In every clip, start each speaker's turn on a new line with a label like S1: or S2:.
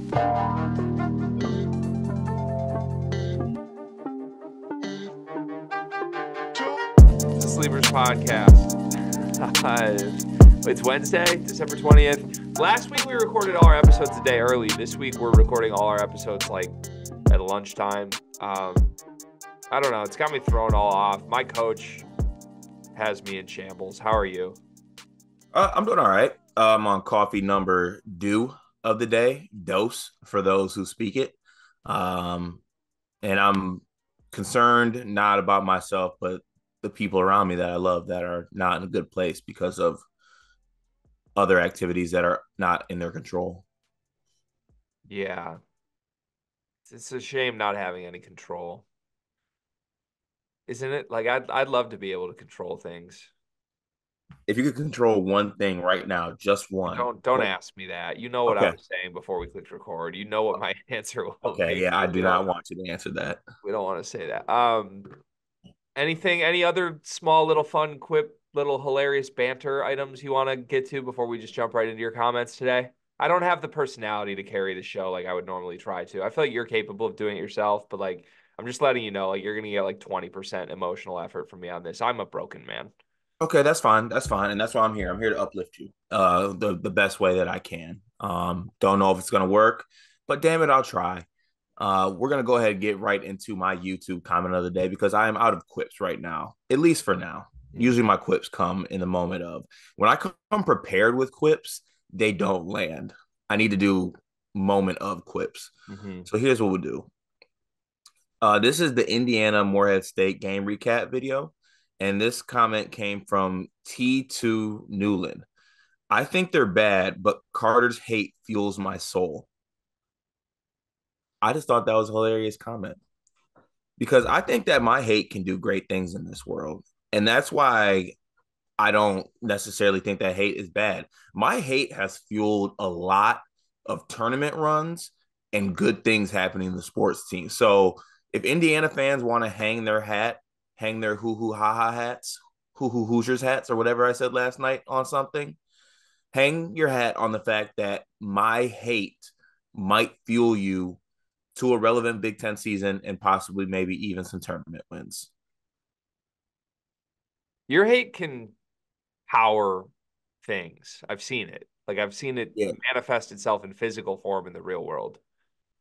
S1: The Sleepers Podcast. It's Wednesday, December 20th. Last week we recorded all our episodes a day early. This week we're recording all our episodes like at lunchtime. I don't know. It's got me thrown all off. My coach has me in shambles. How are you?
S2: I'm doing all right. I'm on coffee number due of the day, dose for those who speak it. And I'm concerned not about myself, but the people around me that I love that are not in a good place because of other activities that are not in their control.
S1: Yeah. It's a shame not having any control. Isn't it? Like I'd love to be able to control things.
S2: If you could control one thing right now, just one.
S1: Don't ask me that. You know what I was saying before we clicked record. You know what my answer will be.
S2: Okay, yeah, I do not want you to answer that.
S1: We don't want to say that. Any other small little fun quip, little hilarious banter items you want to get to before we just jump right into your comments today? I don't have the personality to carry the show like I would normally try to. I feel like you're capable of doing it yourself, but like I'm just letting you know, like you're gonna get like 20% emotional effort from me on this. I'm a broken man.
S2: Okay, that's fine. That's fine. And that's why I'm here. I'm here to uplift you the best way that I can. Don't know if it's gonna work, but damn it, I'll try. We're gonna go ahead and get right into my YouTube comment of the day because I am out of quips right now, at least for now. Usually my quips come in the moment of when I come prepared with quips, they don't land. I need to do moment of quips. So here's what we'll do. This is the Indiana Morehead State game recap video. And this comment came from T2 Newland. I think they're bad, but Carter's hate fuels my soul. I just thought that was a hilarious comment because I think that my hate can do great things in this world. And that's why I don't necessarily think that hate is bad. My hate has fueled a lot of tournament runs and good things happening in the sports team. So if Indiana fans want to hang their hat, hang their hoo-hoo ha-ha hats, hoo-hoo Hoosiers hats, or whatever I said last night on something, hang your hat on the fact that my hate might fuel you to a relevant Big Ten season and possibly maybe even some tournament wins.
S1: Your hate can power things. I've seen it. Like I've seen it manifest itself in physical form in the real world.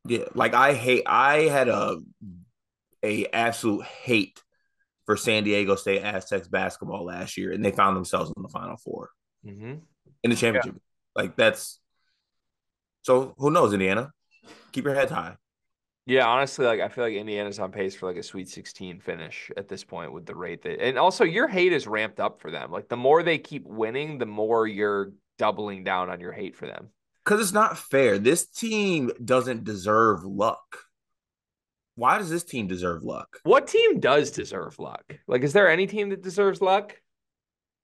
S2: Yeah, like I had a absolute hate for San Diego State Aztecs basketball last year, and they found themselves in the Final Four in the championship. Yeah. Like that's so. Who knows, Indiana? Keep your head high.
S1: Yeah, honestly, like I feel like Indiana's on pace for like a Sweet 16 finish at this point with the rate that, and also your hate is ramped up for them. Like the more they keep winning, the more you're doubling down on your hate for them.
S2: Because it's not fair. This team doesn't deserve luck. Why does this team deserve luck?
S1: What team does deserve luck? Like, is there any team that deserves luck?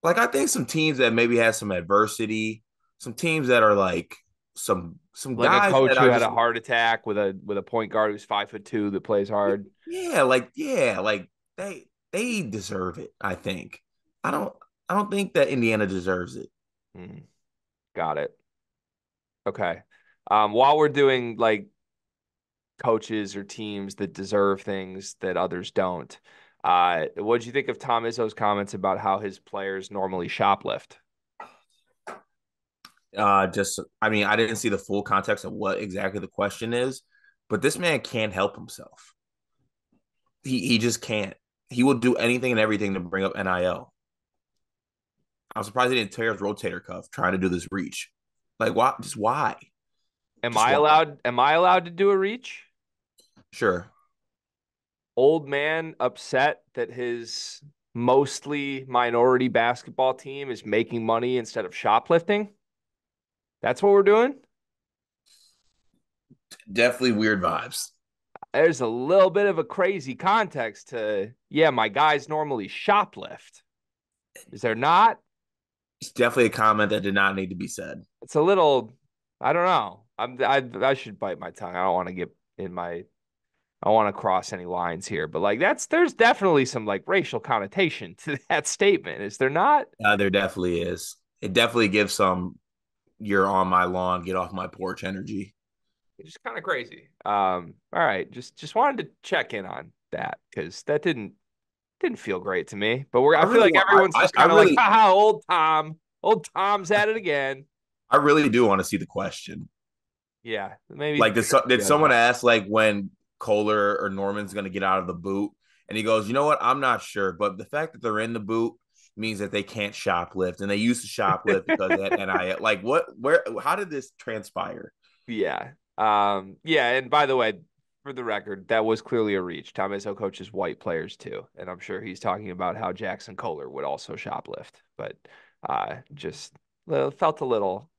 S2: Like, I think some teams that maybe have some adversity, some teams that are like some
S1: like
S2: guys
S1: a coach who had a heart attack with a point guard who's 5'2" that plays hard.
S2: Yeah, like they deserve it. I think. I don't think that Indiana deserves it.
S1: Got it. Okay. While we're doing like coaches or teams that deserve things that others don't, what did you think of Tom Izzo's comments about how his players normally shoplift?
S2: I didn't see the full context of what exactly the question is, but this man can't help himself. He just can't. He will do anything and everything to bring up NIL. I'm surprised he didn't tear his rotator cuff trying to do this reach. Like, why? Just why?
S1: Am I allowed to do a reach?
S2: Sure.
S1: Old man upset that his mostly minority basketball team is making money instead of shoplifting. That's what we're doing?
S2: Definitely weird vibes.
S1: There's a little bit of a crazy context to, my guys normally shoplift. Is there not?
S2: It's definitely a comment that did not need to be said.
S1: It's a little, I don't know. I should bite my tongue. I don't want to get in my, I don't want to cross any lines here, but like there's definitely some like racial connotation to that statement. Is there not?
S2: There definitely is. It definitely gives some, you're on my lawn, get off my porch energy.
S1: It's just kind of crazy. All right, just wanted to check in on that because that didn't feel great to me. But I feel like everyone's just
S2: I
S1: kind of like,
S2: really,
S1: haha, old Tom's at it again.
S2: I really do want to see the question.
S1: Yeah, maybe
S2: Like, did
S1: Bears
S2: someone ask like when Kohler or Norman's going to get out of the boot? And he goes, you know what? I'm not sure, but the fact that they're in the boot means that they can't shoplift, and they used to shoplift because they had NIL. Like, what? Where? How did this transpire?
S1: Yeah. Yeah, and by the way, for the record, that was clearly a reach. Tom Izzo coaches white players too, and I'm sure he's talking about how Jackson Kohler would also shoplift, but just felt a little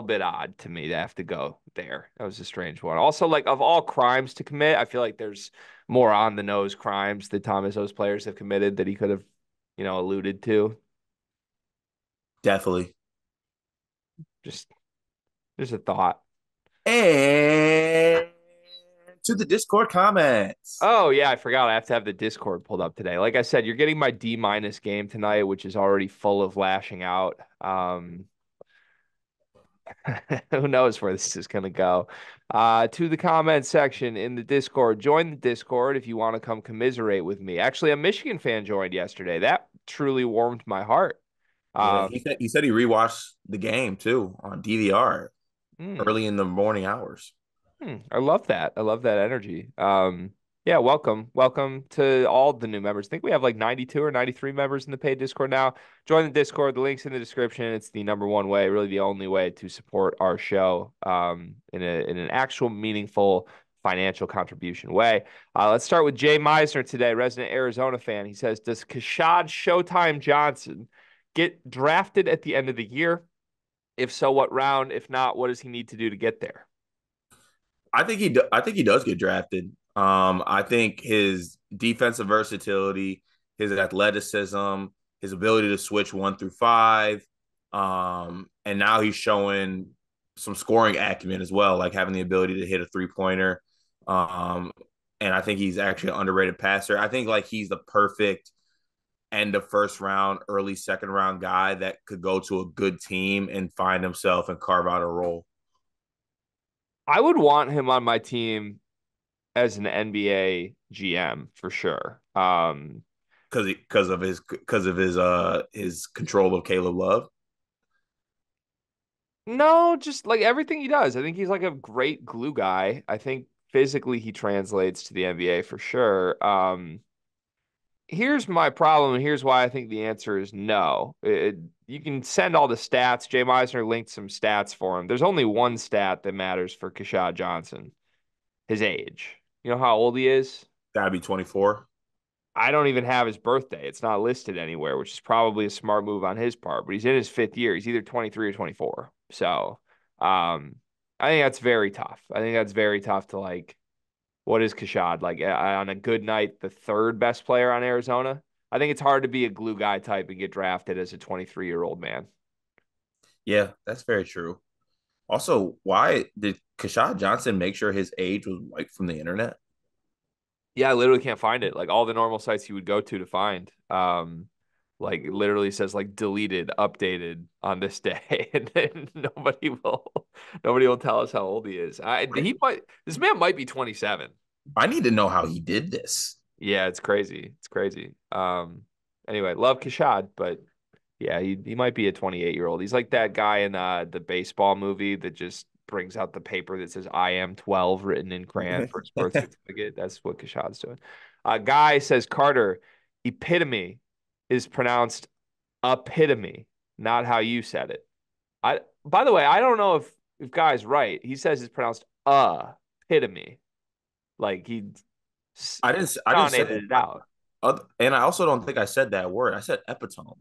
S1: bit odd to me to have to go there. That was a strange one. Also, like of all crimes to commit, I feel like there's more on the nose crimes that Tom Izzo's players have committed that he could have, alluded to.
S2: Definitely.
S1: Just a thought.
S2: And to the Discord comments.
S1: Oh yeah, I forgot. I have to have the Discord pulled up today. Like I said, you're getting my D minus game tonight, which is already full of lashing out. Who knows where this is gonna go? To the comment section in the Discord. Join the Discord if you want to come commiserate with me. Actually, a Michigan fan joined yesterday. That truly warmed my heart.
S2: Yeah,
S1: Um,
S2: he said he rewatched the game too on DVR
S1: hmm.
S2: early in the morning hours.
S1: I love that. I love that energy. Yeah, welcome. Welcome to all the new members. I think we have like 92 or 93 members in the paid Discord now. Join the Discord. The link's in the description. It's the number one way, really the only way to support our show in an actual meaningful financial contribution way. Let's start with Jay Meisner today, resident Arizona fan. He says, does Kashad Showtime Johnson get drafted at the end of the year? If so, what round? If not, what does he need to do to get there?
S2: I think he does get drafted. I think his defensive versatility, his athleticism, his ability to switch 1 through 5, and now he's showing some scoring acumen as well, like having the ability to hit a 3 pointer. Um, and I think he's actually an underrated passer. I think like he's the perfect end of first round, early second round guy that could go to a good team and find himself and carve out a role.
S1: I would want him on my team as an NBA GM for sure.
S2: Because of his control of Caleb Love.
S1: No, just like everything he does. I think he's like a great glue guy. I think physically he translates to the NBA for sure. Here's my problem, and here's why I think the answer is no. You can send all the stats. Jay Meisner linked some stats for him. There's only one stat that matters for Kashad Johnson, his age. You know how old he is?
S2: Gotta be 24.
S1: I don't even have his birthday. It's not listed anywhere, which is probably a smart move on his part. But he's in his fifth year. He's either 23 or 24. So, I think that's very tough. I think that's very tough to like. What is Kashad like on a good night? The third best player on Arizona. I think it's hard to be a glue guy type and get drafted as a 23-year-old man.
S2: Yeah, that's very true. Also, why did Kashad Johnson make sure his age was wiped from the internet?
S1: Yeah, I literally can't find it. Like all the normal sites you would go to find. Like it literally says like deleted, updated on this day, and then nobody will tell us how old he is. This man might be 27.
S2: I need to know how he did this.
S1: Yeah, it's crazy. It's crazy. Anyway, love Kashad, but yeah, he might be a 28-year-old. He's like that guy in the baseball movie that just brings out the paper that says "I am 12" written in crayon for his birth certificate. That's what Kashad's doing. Guy says Carter, epitome is pronounced epitome, not how you said it. By the way, I don't know if Guy's right. He says it's pronounced epitome, like he
S2: I didn't say
S1: sonated
S2: that.
S1: it out.
S2: And I also don't think I said that word. I said epitome.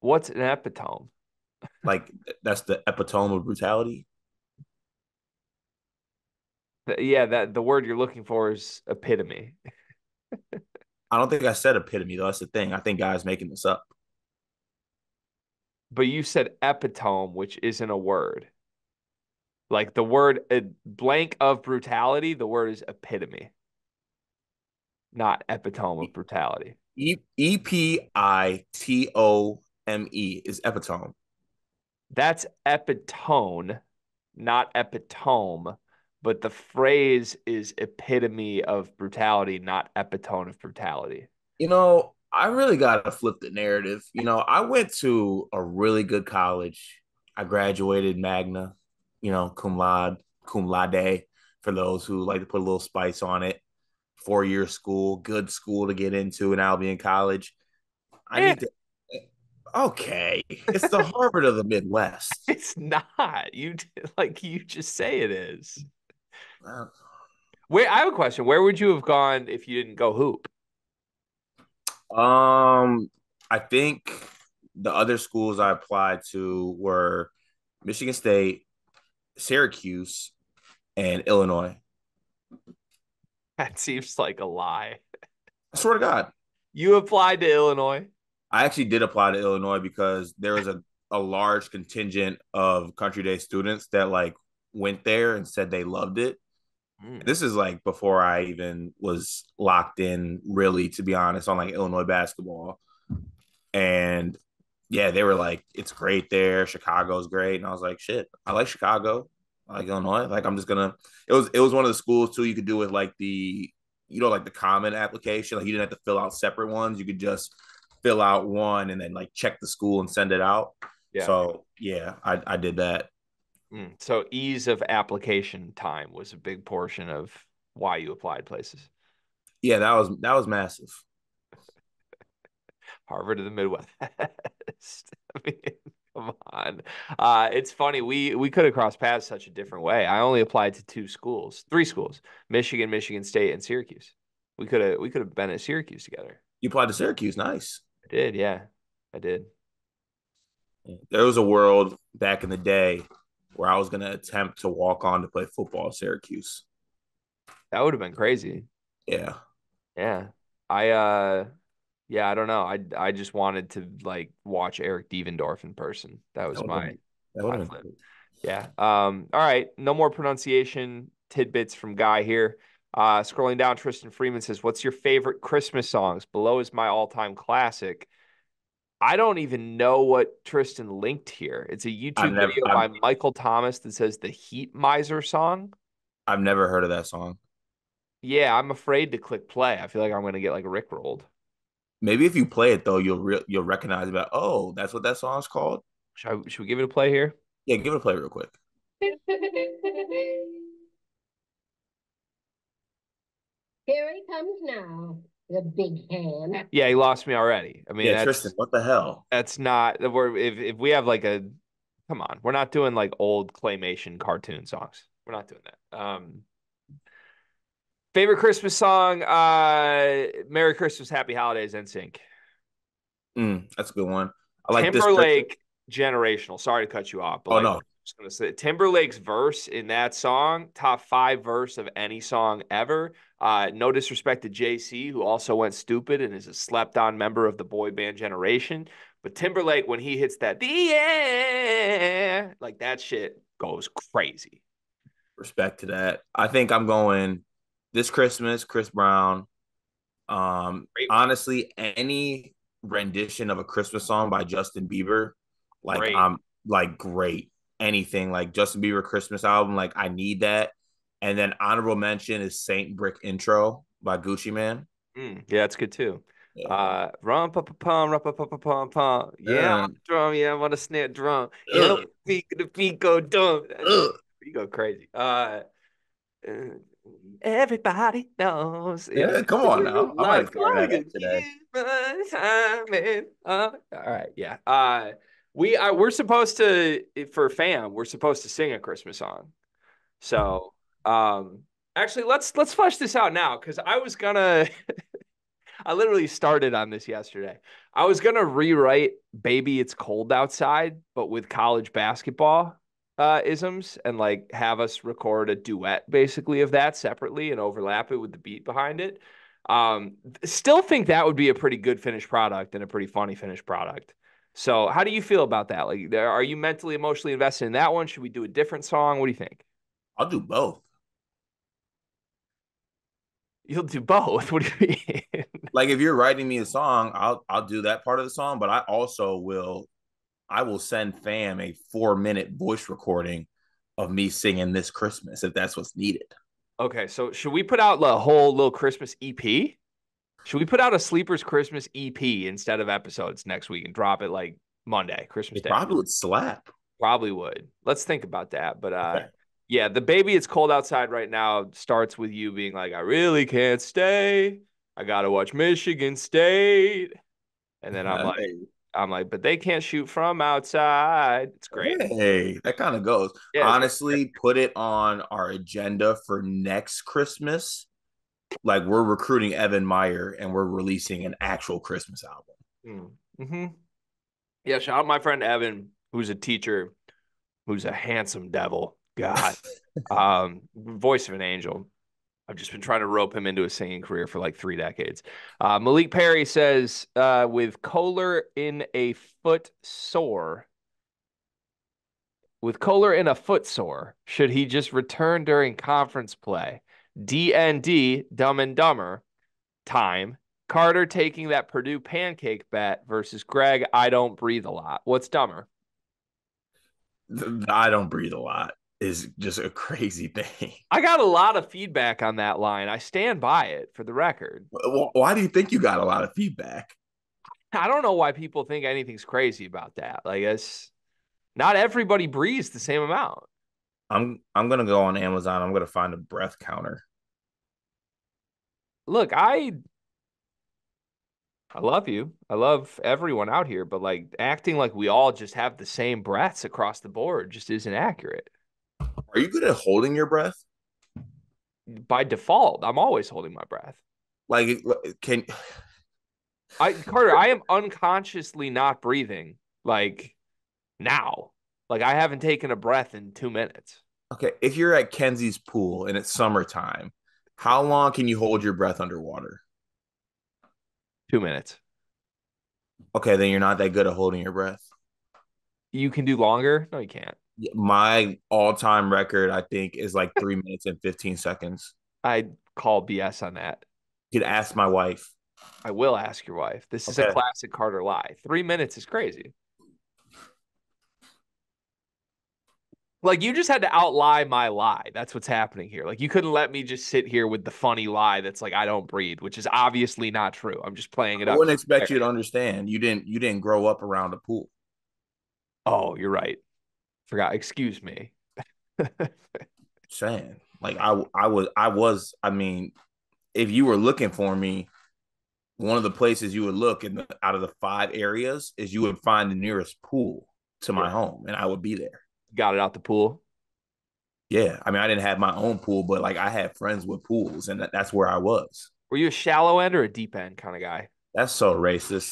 S1: What's an epitome?
S2: Like that's the epitome of brutality.
S1: Yeah, that the word you're looking for is epitome.
S2: I don't think I said epitome though. That's the thing. I think guys making this up.
S1: But you said epitome, which isn't a word. Like the word blank of brutality, the word is epitome, not epitome of brutality.
S2: Epitome is epitome.
S1: That's epitone, not epitome. But the phrase is epitome of brutality, not epitome of brutality.
S2: I really got to flip the narrative. I went to a really good college. I graduated magna, cum laude, for those who like to put a little spice on it. 4 year school, good school to get into in Albion College. I
S1: Eh,
S2: need to. Okay, it's the Harvard of the Midwest.
S1: it's not. You just say it is.
S2: Uh,
S1: Wait, I have a question. Where would you have gone if you didn't go hoop?
S2: Um, I think the other schools I applied to were Michigan State, Syracuse, and Illinois.
S1: That seems like a lie.
S2: I swear to God.
S1: You applied to Illinois?
S2: I actually did apply to Illinois because there was a large contingent of Country Day students that like went there and said they loved it.
S1: Hmm.
S2: This is like before I even was locked in, really, to be honest, on like Illinois basketball. And yeah, they were like, it's great there. Chicago's great. And I was like, shit, I like Chicago. I like Illinois. Like I'm just gonna it was one of the schools too you could do with like like the common application. Like you didn't have to fill out separate ones. You could just fill out one and then like check the school and send it out.
S1: Yeah.
S2: So yeah, I did that.
S1: So ease of application time was a big portion of why you applied places.
S2: Yeah, that was massive.
S1: Harvard of the Midwest. I mean, come on. It's funny. We could have crossed paths such a different way. I only applied to three schools, Michigan, Michigan State, and Syracuse. We could have been at Syracuse together.
S2: You applied to Syracuse, nice.
S1: I did, yeah. I did.
S2: There was a world back in the day where I was gonna attempt to walk on to play football at Syracuse.
S1: That would have been crazy.
S2: Yeah,
S1: Yeah. I yeah, I don't know. I just wanted to like watch Eric Devendorf in person. That
S2: that
S1: was
S2: would have
S1: my
S2: been that would
S1: my
S2: have been
S1: flip.
S2: cool.
S1: Yeah. All right. No more pronunciation tidbits from Guy here. Scrolling down, Tristan Freeman says, "What's your favorite Christmas songs?" Below is my all-time classic. I don't even know what Tristan linked here. It's a
S2: I've
S1: YouTube
S2: never
S1: video
S2: I've
S1: by Michael Thomas that says the Heat Miser song.
S2: I've never heard of that song.
S1: Yeah, I'm afraid to click play. I feel like I'm gonna get like rickrolled.
S2: Maybe if you play it though, you'll recognize it. Oh, that's what that song's called.
S1: Should we give it a play here?
S2: Yeah, give it a play real quick.
S3: Here he comes now, the big hand.
S1: Yeah, he lost me already. I mean,
S2: Yeah, Tristan, what the hell?
S1: that's not we're if we have like a come on, we're not doing like old claymation cartoon songs. We're not doing that. Favorite Christmas song, Merry Christmas, Happy Holidays, NSYNC.
S2: That's a good one. I like this Christmas.
S1: Timberlake, generational. Sorry to cut you off, but
S2: Oh
S1: like
S2: no,
S1: I'm just gonna say Timberlake's verse in that song, top 5 verse of any song ever. No disrespect to JC, who also went stupid and is a slept-on member of the boy band generation. But Timberlake, when he hits that the air, like that shit goes crazy.
S2: respect to that. I think I'm going this Christmas, Chris Brown.
S1: Great one.
S2: Honestly, any rendition of a Christmas song by Justin Bieber, like
S1: Great.
S2: I'm like great. Anything like Justin Bieber Christmas album, like I need that. And then honorable mention is Saint Brick Intro by Gucci Man.
S1: Yeah, that's good too.
S2: Yeah.
S1: Rum pa pa pum, rum pa pa pa pum pum. Yeah, I
S2: Uh,
S1: want a drum. Yeah, I want a snare drum. Yeah,
S2: uh,
S1: the beat go dumb.
S2: uh.
S1: You go crazy. Uh, everybody knows
S2: Yeah,
S1: it's
S2: come on now. I might
S1: like
S2: fire that up today.
S1: Christmas time. All right, yeah. We're supposed to for fam. We're supposed to sing a Christmas song. So, actually, let's flesh this out now because I was gonna. I literally started on this yesterday. I was gonna rewrite "Baby It's Cold Outside," but with college basketball isms, and like have us record a duet basically of that separately and overlap it with the beat behind it. Still think that would be a pretty good finished product and a pretty funny finished product. So, how do you feel about that? Like, are you mentally, emotionally invested in that one? Should we do a different song? What do you think?
S2: I'll do both.
S1: You'll do both. What do you mean?
S2: Like if you're writing me a song, I'll do that part of the song, but I also will I will send fam a 4-minute voice recording of me singing This Christmas if that's what's needed.
S1: Okay, so should we put out a whole little Christmas EP? Should we put out a Sleepers Christmas EP instead of episodes next week and drop it like Monday, Christmas
S2: It
S1: Day?
S2: probably would slap.
S1: Probably would. Let's think about that. But
S2: Okay.
S1: yeah, the baby it's cold outside right now starts with you being like, I really can't stay. I gotta watch Michigan State. And then I'm like, but they can't shoot from outside. It's great.
S2: Hey, that kind of goes.
S1: Yeah, it's great.
S2: Honestly, put it on our agenda for next Christmas. Like we're recruiting Evan Meyer and we're releasing an actual Christmas album.
S1: Mm-hmm. Yeah, shout out my friend Evan, who's a teacher, who's a handsome devil. God. Voice of an angel. I've just been trying to rope him into a singing career for like 3 decades. Malik Perry says, with Kohler in a foot sore, should he just return during conference play? DND, Dumb and Dumber, time. Carter taking that Purdue pancake bet versus Greg, I don't breathe a lot. What's dumber?
S2: I don't breathe a lot is just a crazy thing.
S1: I got a lot of feedback on that line. I stand by it for the record.
S2: Why do you think you got a lot of feedback?
S1: I don't know why people think anything's crazy about that. Like, it's not everybody breathes the same amount.
S2: I'm gonna go on Amazon. I'm gonna find a breath counter.
S1: Look, I love you. I love everyone out here, but like acting like we all just have the same breaths across the board just isn't accurate.
S2: Are you good at holding your breath?
S1: By default, I'm always holding my breath.
S2: Like, can
S1: Carter, I am unconsciously not breathing like now. Like I haven't taken a breath in 2 minutes.
S2: okay, if you're at Kenzie's pool and it's summertime, how long can you hold your breath underwater?
S1: 2 minutes.
S2: Okay, then you're not that good at holding your breath.
S1: You can do longer? No, you can't.
S2: My all-time record, I think, is like 3 minutes and 15 seconds.
S1: I call BS on that.
S2: You could ask my wife.
S1: I will ask your wife. This is a classic Carter lie. 3 minutes is crazy. Like you just had to outlie my lie. That's what's happening here. Like you couldn't let me just sit here with the funny lie that's like I don't breathe, which is obviously not true. I'm just playing it up.
S2: I wouldn't expect you to understand. You didn't grow up around a pool.
S1: Oh, you're right. Forgot. Excuse me.
S2: Saying like I mean, if you were looking for me, one of the places you would look out of the 5 areas is you would find the nearest pool to my home, and I would be there.
S1: Got it out the pool.
S2: Yeah, I mean, I didn't have my own pool, but like I had friends with pools, and that's where I was.
S1: Were you a shallow end or a deep end kind of guy?
S2: That's so racist.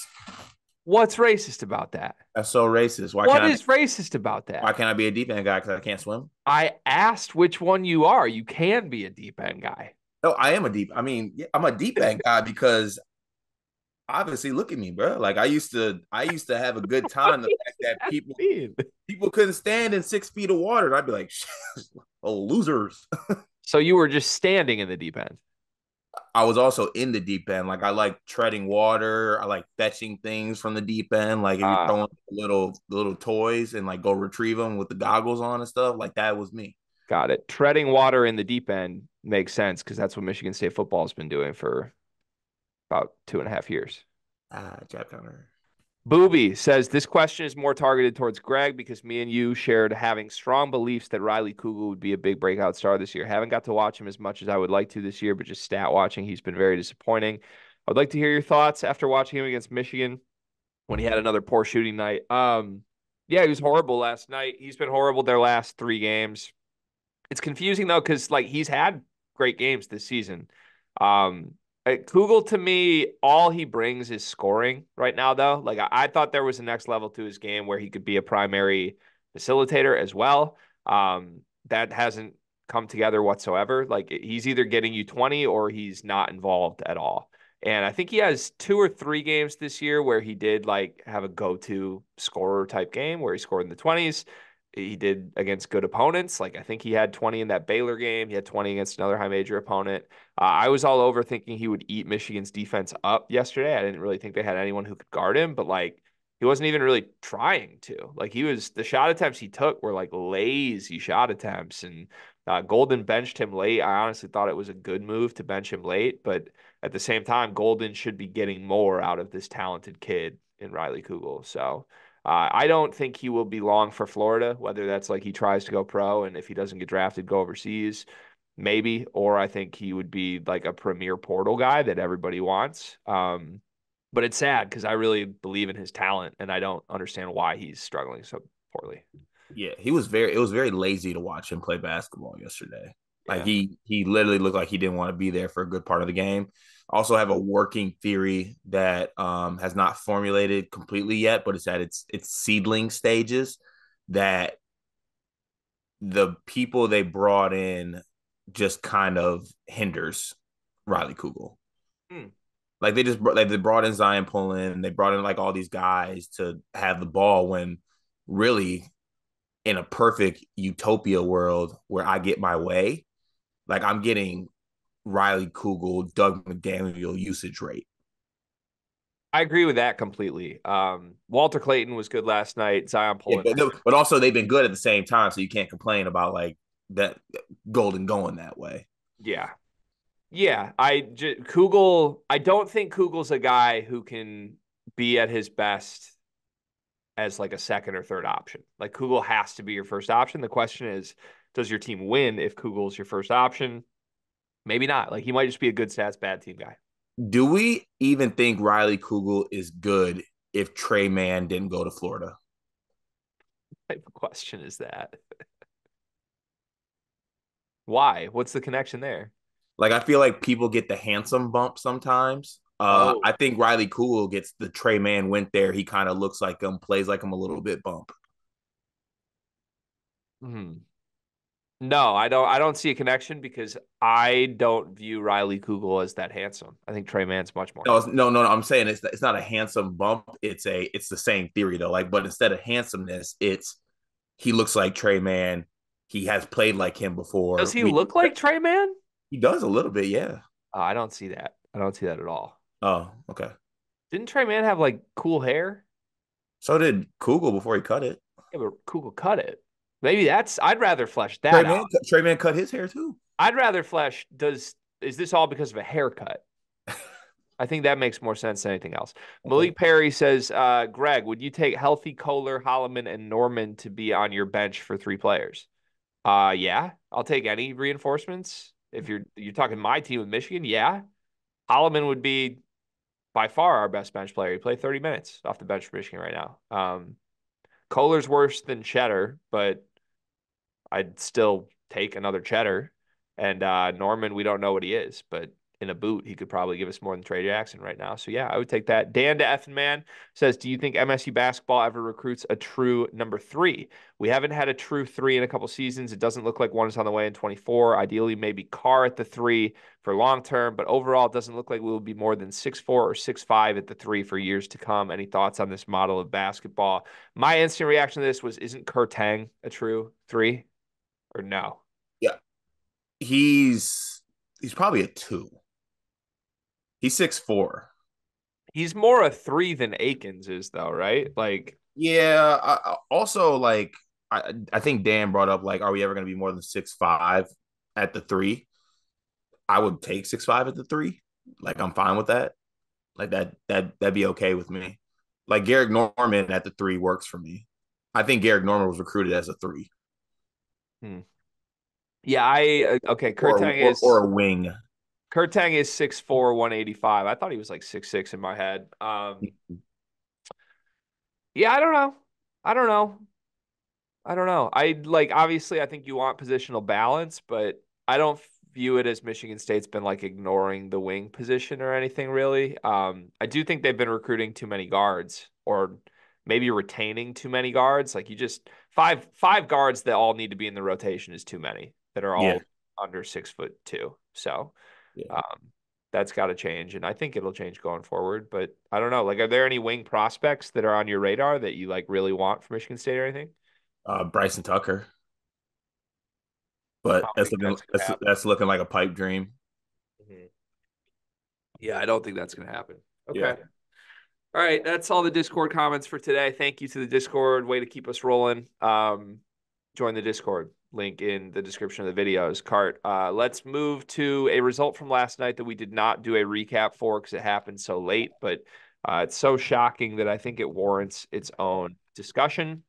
S1: What's racist about that?
S2: That's so racist.
S1: What is racist about that?
S2: Why can't I be a deep end guy because I can't swim?
S1: I asked which one you are. You can be a deep end guy.
S2: No, I am a deep. I mean, I'm a deep end guy because obviously, look at me, bro. Like I used to have a good time. The fact that people couldn't stand in 6 feet of water, and I'd be like, oh, losers.
S1: So you were just standing in the deep end.
S2: I was also in the deep end. Like I like treading water. I like fetching things from the deep end. Like if you're throwing little toys and like go retrieve them with the goggles on and stuff. Like that was me.
S1: Got it. Treading water in the deep end makes sense because that's what Michigan State football has been doing for about 2.5 years.
S2: Jab counter.
S1: Booby says this question is more targeted towards Greg because me and you shared having strong beliefs that Riley Kugel would be a big breakout star this year. Haven't got to watch him as much as I would like to this year, but just stat watching, he's been very disappointing. I would like to hear your thoughts after watching him against Michigan when he had another poor shooting night. Yeah, he was horrible last night. He's been horrible their last 3 games. It's confusing though because like he's had great games this season. Kugel, to me, all he brings is scoring right now, though. Like, I thought there was a next level to his game where he could be a primary facilitator as well. That hasn't come together whatsoever. Like, he's either getting you 20 or he's not involved at all. And I think he has 2 or 3 games this year where he did, like, have a go-to scorer type game where he scored in the 20s. He did against good opponents. Like, I think he had 20 in that Baylor game. He had 20 against another high major opponent. I was all over thinking he would eat Michigan's defense up yesterday. I didn't really think they had anyone who could guard him, but like he wasn't even really trying to. Like the shot attempts he took were like lazy shot attempts, and Golden benched him late. I honestly thought it was a good move to bench him late, but at the same time, Golden should be getting more out of this talented kid in Riley Kugel. So I don't think he will be long for Florida, whether that's like he tries to go pro and if he doesn't get drafted, go overseas, maybe, or I think he would be like a premier portal guy that everybody wants. But it's sad because I really believe in his talent and I don't understand why he's struggling so poorly.
S2: Yeah, it was very lazy to watch him play basketball yesterday. Like
S1: Yeah.
S2: he literally looked like he didn't want to be there for a good part of the game. Also have a working theory that has not formulated completely yet, but it's at its seedling stages, that the people they brought in just kind of hinders Riley Kugel.
S1: Hmm.
S2: Like they brought in Zion Pullen, they brought in like all these guys to have the ball when really in a perfect utopia world where I get my way, like I'm getting Riley Kugel, Doug McDaniel usage rate.
S1: I agree with that completely. Walter Clayton was good last night. Zion
S2: Yeah,
S1: Pullen.
S2: but also they've been good at the same time, so you can't complain about like that Golden going that way.
S1: Yeah. Yeah. Kugel, I don't think Kugel's a guy who can be at his best as like a second or third option. Like Kugel has to be your first option. The question is, does your team win if Kugel's your first option? Maybe not. Like he might just be a good stats, bad team guy.
S2: Do we even think Riley Kugel is good if Trey Mann didn't go to Florida?
S1: What type of question is that? Why? What's the connection there?
S2: Like I feel like people get the handsome bump sometimes.
S1: Oh,
S2: I think Riley Kugel gets the Trey Mann went there. He kind of looks like him, plays like him a little bit bump.
S1: hmm. No, I don't see a connection because I don't view Riley Kugel as that handsome. I think Trey Man's much more
S2: No,
S1: handsome.
S2: no. I'm saying it's not a handsome bump. It's the same theory though. Like, but instead of handsomeness, it's he looks like Trey Mann. He has played like him
S1: Does
S2: before.
S1: he look like Trey Man?
S2: He does a little bit, yeah.
S1: I don't see that. I don't see that at all.
S2: Oh, okay.
S1: Didn't Trey Man have like cool hair?
S2: So did Kugel before he cut it.
S1: Yeah, but Kugel cut it. Maybe I'd rather flesh that out.
S2: Trey Man cut his hair too.
S1: I'd rather flesh is this all because of a haircut? I think that makes more sense than anything else.
S2: Okay.
S1: Malik Perry says, Greg, would you take healthy Kohler, Holloman, and Norman to be on your bench for 3 players? Yeah, I'll take any reinforcements. If you're talking my team with Michigan, yeah. Holloman would be by far our best bench player. He played 30 minutes off the bench for Michigan right now. Kohler's worse than Cheddar, but I'd still take another Cheddar. And Norman, we don't know what he is, but in a boot, he could probably give us more than Trey Jackson right now. So yeah, I would take that. Dan to Effin Man says, do you think MSU basketball ever recruits a true number 3? We haven't had a true 3 in a couple seasons. It doesn't look like one is on the way in 24. Ideally, maybe Carr at the 3 for long term, but overall, it doesn't look like we will be more than 6'4" or 6'5" at the 3 for years to come. Any thoughts on this model of basketball? My instant reaction to this was, isn't Kurtang a true 3 or no?
S2: Yeah. He's probably a 2. He's 6'4".
S1: He's more a 3 than Akins is, though, right? Like,
S2: Yeah. Also, like, I think Dan brought up, like, are we ever going to be more than 6'5" at the 3? I would take 6'5" at the 3. Like, I'm fine with that. Like, that'd be okay with me. Like, Garrick Norman at the 3 works for me. I think Garrick Norman was recruited as a 3
S1: hmm. Yeah, okay.
S2: or a wing.
S1: Kurtang is 6'4", 185. I thought he was like 6'6" in my head. Yeah, I don't know. I don't know. I don't know. I like obviously I think you want positional balance, but I don't view it as Michigan State's been like ignoring the wing position or anything really. I do think they've been recruiting too many guards or maybe retaining too many guards. Like you just five guards that all need to be in the rotation is too many that are
S2: Yeah.
S1: all under 6'2". So
S2: Yeah.
S1: um, that's got to change, and I think it'll change going forward. But I don't know. Like, are there any wing prospects that are on your radar that you like really want for Michigan State or anything?
S2: Bryson Tucker.
S1: I
S2: But
S1: don't think that's gonna happen.
S2: that's looking like a pipe dream.
S1: Mhm. Yeah, I don't think that's gonna happen.
S2: Yeah.
S1: Okay. All right, that's all the Discord comments for today. Thank you to the Discord. Way to keep us rolling. Join the Discord. Link in the description of the videos. Cart. Let's move to a result from last night that we did not do a recap for because it happened so late, but it's so shocking that I think it warrants its own discussion.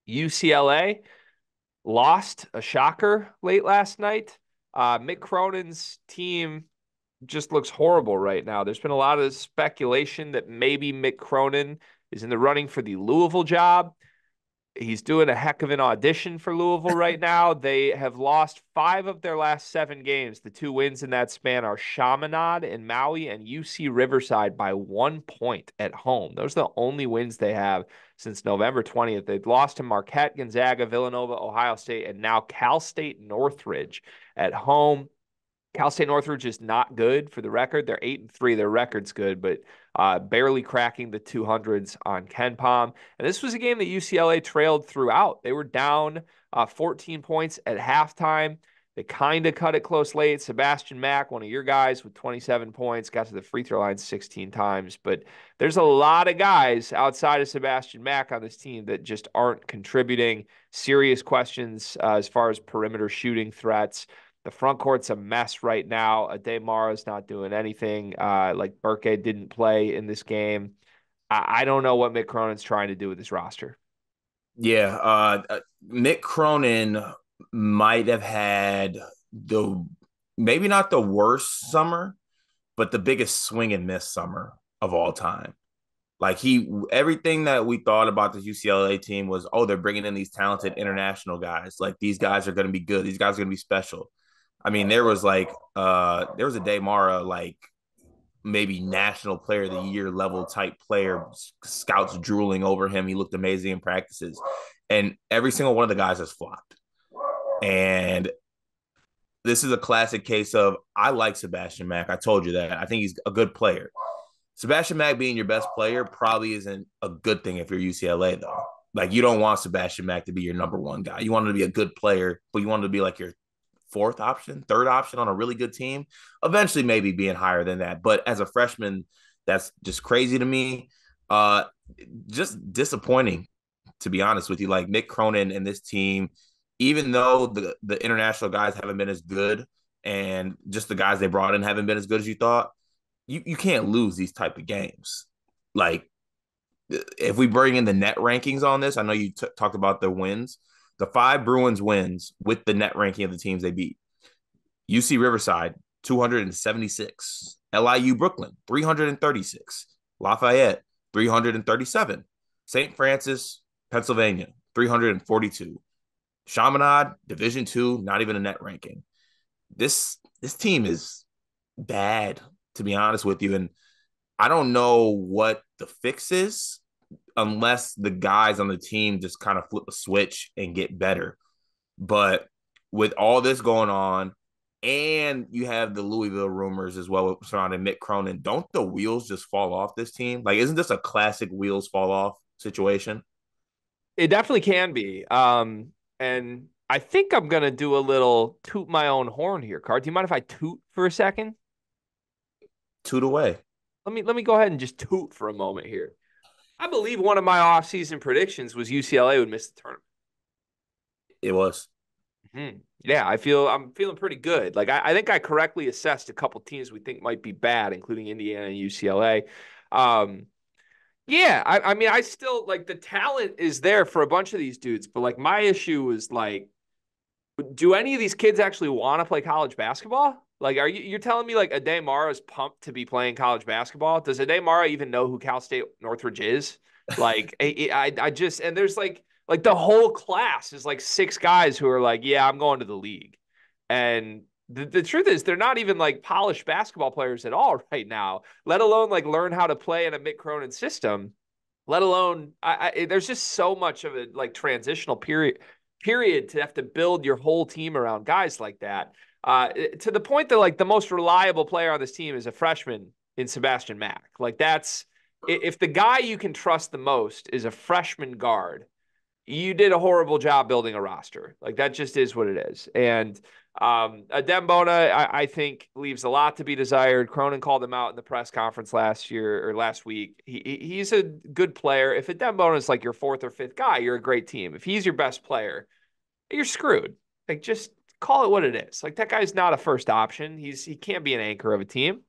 S1: UCLA lost, a shocker, late last night. Mick Cronin's team just looks horrible right now. There's been a lot of speculation that maybe Mick Cronin is in the running for the Louisville job. He's doing a heck of an audition for Louisville right now. They have lost 5 of their last 7 games. The 2 wins in that span are Chaminade and Maui and UC Riverside by 1 point at home. Those are the only wins they have since November 20th. They've lost to Marquette, Gonzaga, Villanova, Ohio State, and now Cal State Northridge at home. Cal State Northridge is not good for the record. They're 8-3. Their record's good, but barely cracking the 200s on KenPom. And this was a game that UCLA trailed throughout. They were down 14 points at halftime. They kind of cut it close late. Sebastian Mack, one of your guys with 27 points, got to the free throw line 16 times. But there's a lot of guys outside of Sebastian Mack on this team that just aren't contributing. Serious questions as far as perimeter shooting threats. The front court's a mess right now. Ade Mara's not doing anything. Like Burke didn't play in this game. I don't know what Mick Cronin's trying to do with his roster.
S2: Yeah, Mick Cronin might have had maybe not the worst summer, but the biggest swing and miss summer of all time. Like everything that we thought about the UCLA team was, oh, they're bringing in these talented international guys. Like these guys are going to be good. These guys are going to be special. I mean, there was a Day Mara, like maybe national player of the year level type player, scouts drooling over him. He looked amazing in practices. And every single one of the guys has flopped. And this is a classic case of, I like Sebastian Mack. I told you that. I think he's a good player. Sebastian Mack being your best player probably isn't a good thing if you're UCLA, though. Like, you don't want Sebastian Mack to be your number one guy. You want him to be a good player, but you want him to be like your 4th option, 3rd option on a really good team. Eventually, maybe being higher than that. But as a freshman, that's just crazy to me. Just disappointing, to be honest with you. Like, Mick Cronin and this team, even though the international guys haven't been as good and just the guys they brought in haven't been as good as you thought, you can't lose these type of games. Like, if we bring in the net rankings on this, I know you talked about the wins. The 5 Bruins wins with the net ranking of the teams they beat. UC Riverside, 276. LIU Brooklyn, 336. Lafayette, 337. St. Francis, Pennsylvania, 342. Chaminade, Division II, not even a net ranking. This team is bad, to be honest with you. And I don't know what the fix is unless the guys on the team just kind of flip a switch and get better. But with all this going on, and you have the Louisville rumors as well surrounding Mick Cronin, don't the wheels just fall off this team? Like, isn't this a classic wheels fall off situation?
S1: It definitely can be. And I think I'm going to do a little toot my own horn here, Card. Do you mind if I toot for a second?
S2: Toot away.
S1: Let me go ahead and just toot for a moment here. I believe one of my offseason predictions was UCLA would miss the tournament.
S2: It was.
S1: Yeah, I'm feeling pretty good. Like I think I correctly assessed a couple teams we think might be bad, including Indiana and UCLA. Yeah, I mean, I still like the talent is there for a bunch of these dudes, but like my issue is like, do any of these kids actually want to play college basketball? Like, you're telling me like Ade Mara is pumped to be playing college basketball? Does Ade Mara even know who Cal State Northridge is? Like, I just, and there's like the whole class is like 6 guys who are like, yeah, I'm going to the league. And the truth is they're not even like polished basketball players at all right now, let alone like learn how to play in a Mick Cronin system, let alone there's just so much of a like transitional period to have to build your whole team around guys like that. To the point that like the most reliable player on this team is a freshman in Sebastian Mack. Like that's, if the guy you can trust the most is a freshman guard, you did a horrible job building a roster. Like that just is what it is. And Adembona, I think, leaves a lot to be desired. Cronin called him out in the press conference last week. He's a good player. If Adembona is like your fourth or fifth guy, you're a great team. If he's your best player, you're screwed. Like, just call it what it is. Like, that guy's not a first option. He can't be an anchor of a team.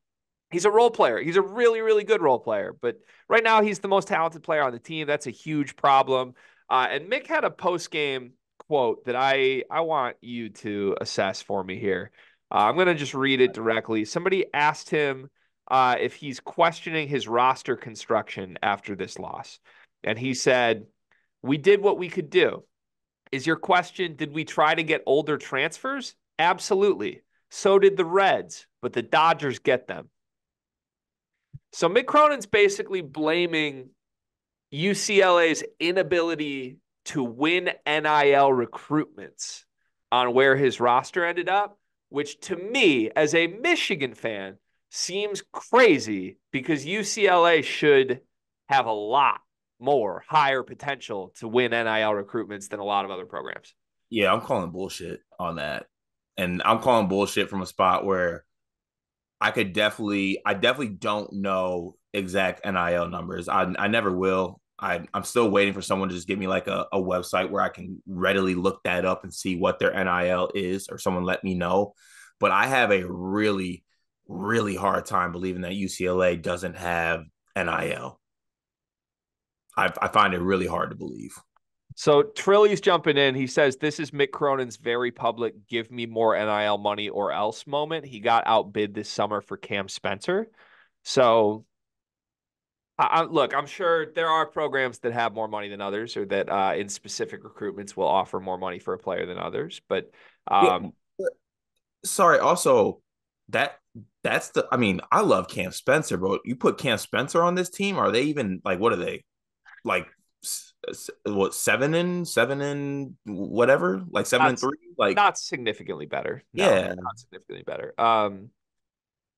S1: He's a role player. He's a really, really good role player. But right now, he's the most talented player on the team. That's a huge problem. And Mick had a post-game quote that I want you to assess for me here. I'm going to just read it directly. Somebody asked him if he's questioning his roster construction after this loss. And he said, "We did what we could do." Is your question, did we try to get older transfers? Absolutely. So did the Reds, but the Dodgers get them. So Mick Cronin's basically blaming UCLA's inability to win NIL recruitments on where his roster ended up, which to me, as a Michigan fan, seems crazy because UCLA should have a lot more higher potential to win NIL recruitments than a lot of other programs.
S2: Yeah, I'm calling bullshit on that. And I'm calling bullshit from a spot where I definitely don't know exact NIL numbers. I never will. I'm still waiting for someone to just give me like a website where I can readily look that up and see what their NIL is, or someone let me know. But I have a really, really hard time believing that UCLA doesn't have NIL. I find it really hard to believe.
S1: So Trilly's jumping in. He says, this is Mick Cronin's very public, give me more NIL money or else moment. He got outbid this summer for Cam Spencer. So look, I'm sure there are programs that have more money than others, or that in specific recruitments will offer more money for a player than others. But
S2: Yeah, sorry, also that's the I mean, I love Cam Spencer, but you put Cam Spencer on this team, are they even like what are they? Like what seven and whatever, like 7-3, like
S1: not significantly better. No,
S2: yeah,
S1: not significantly better.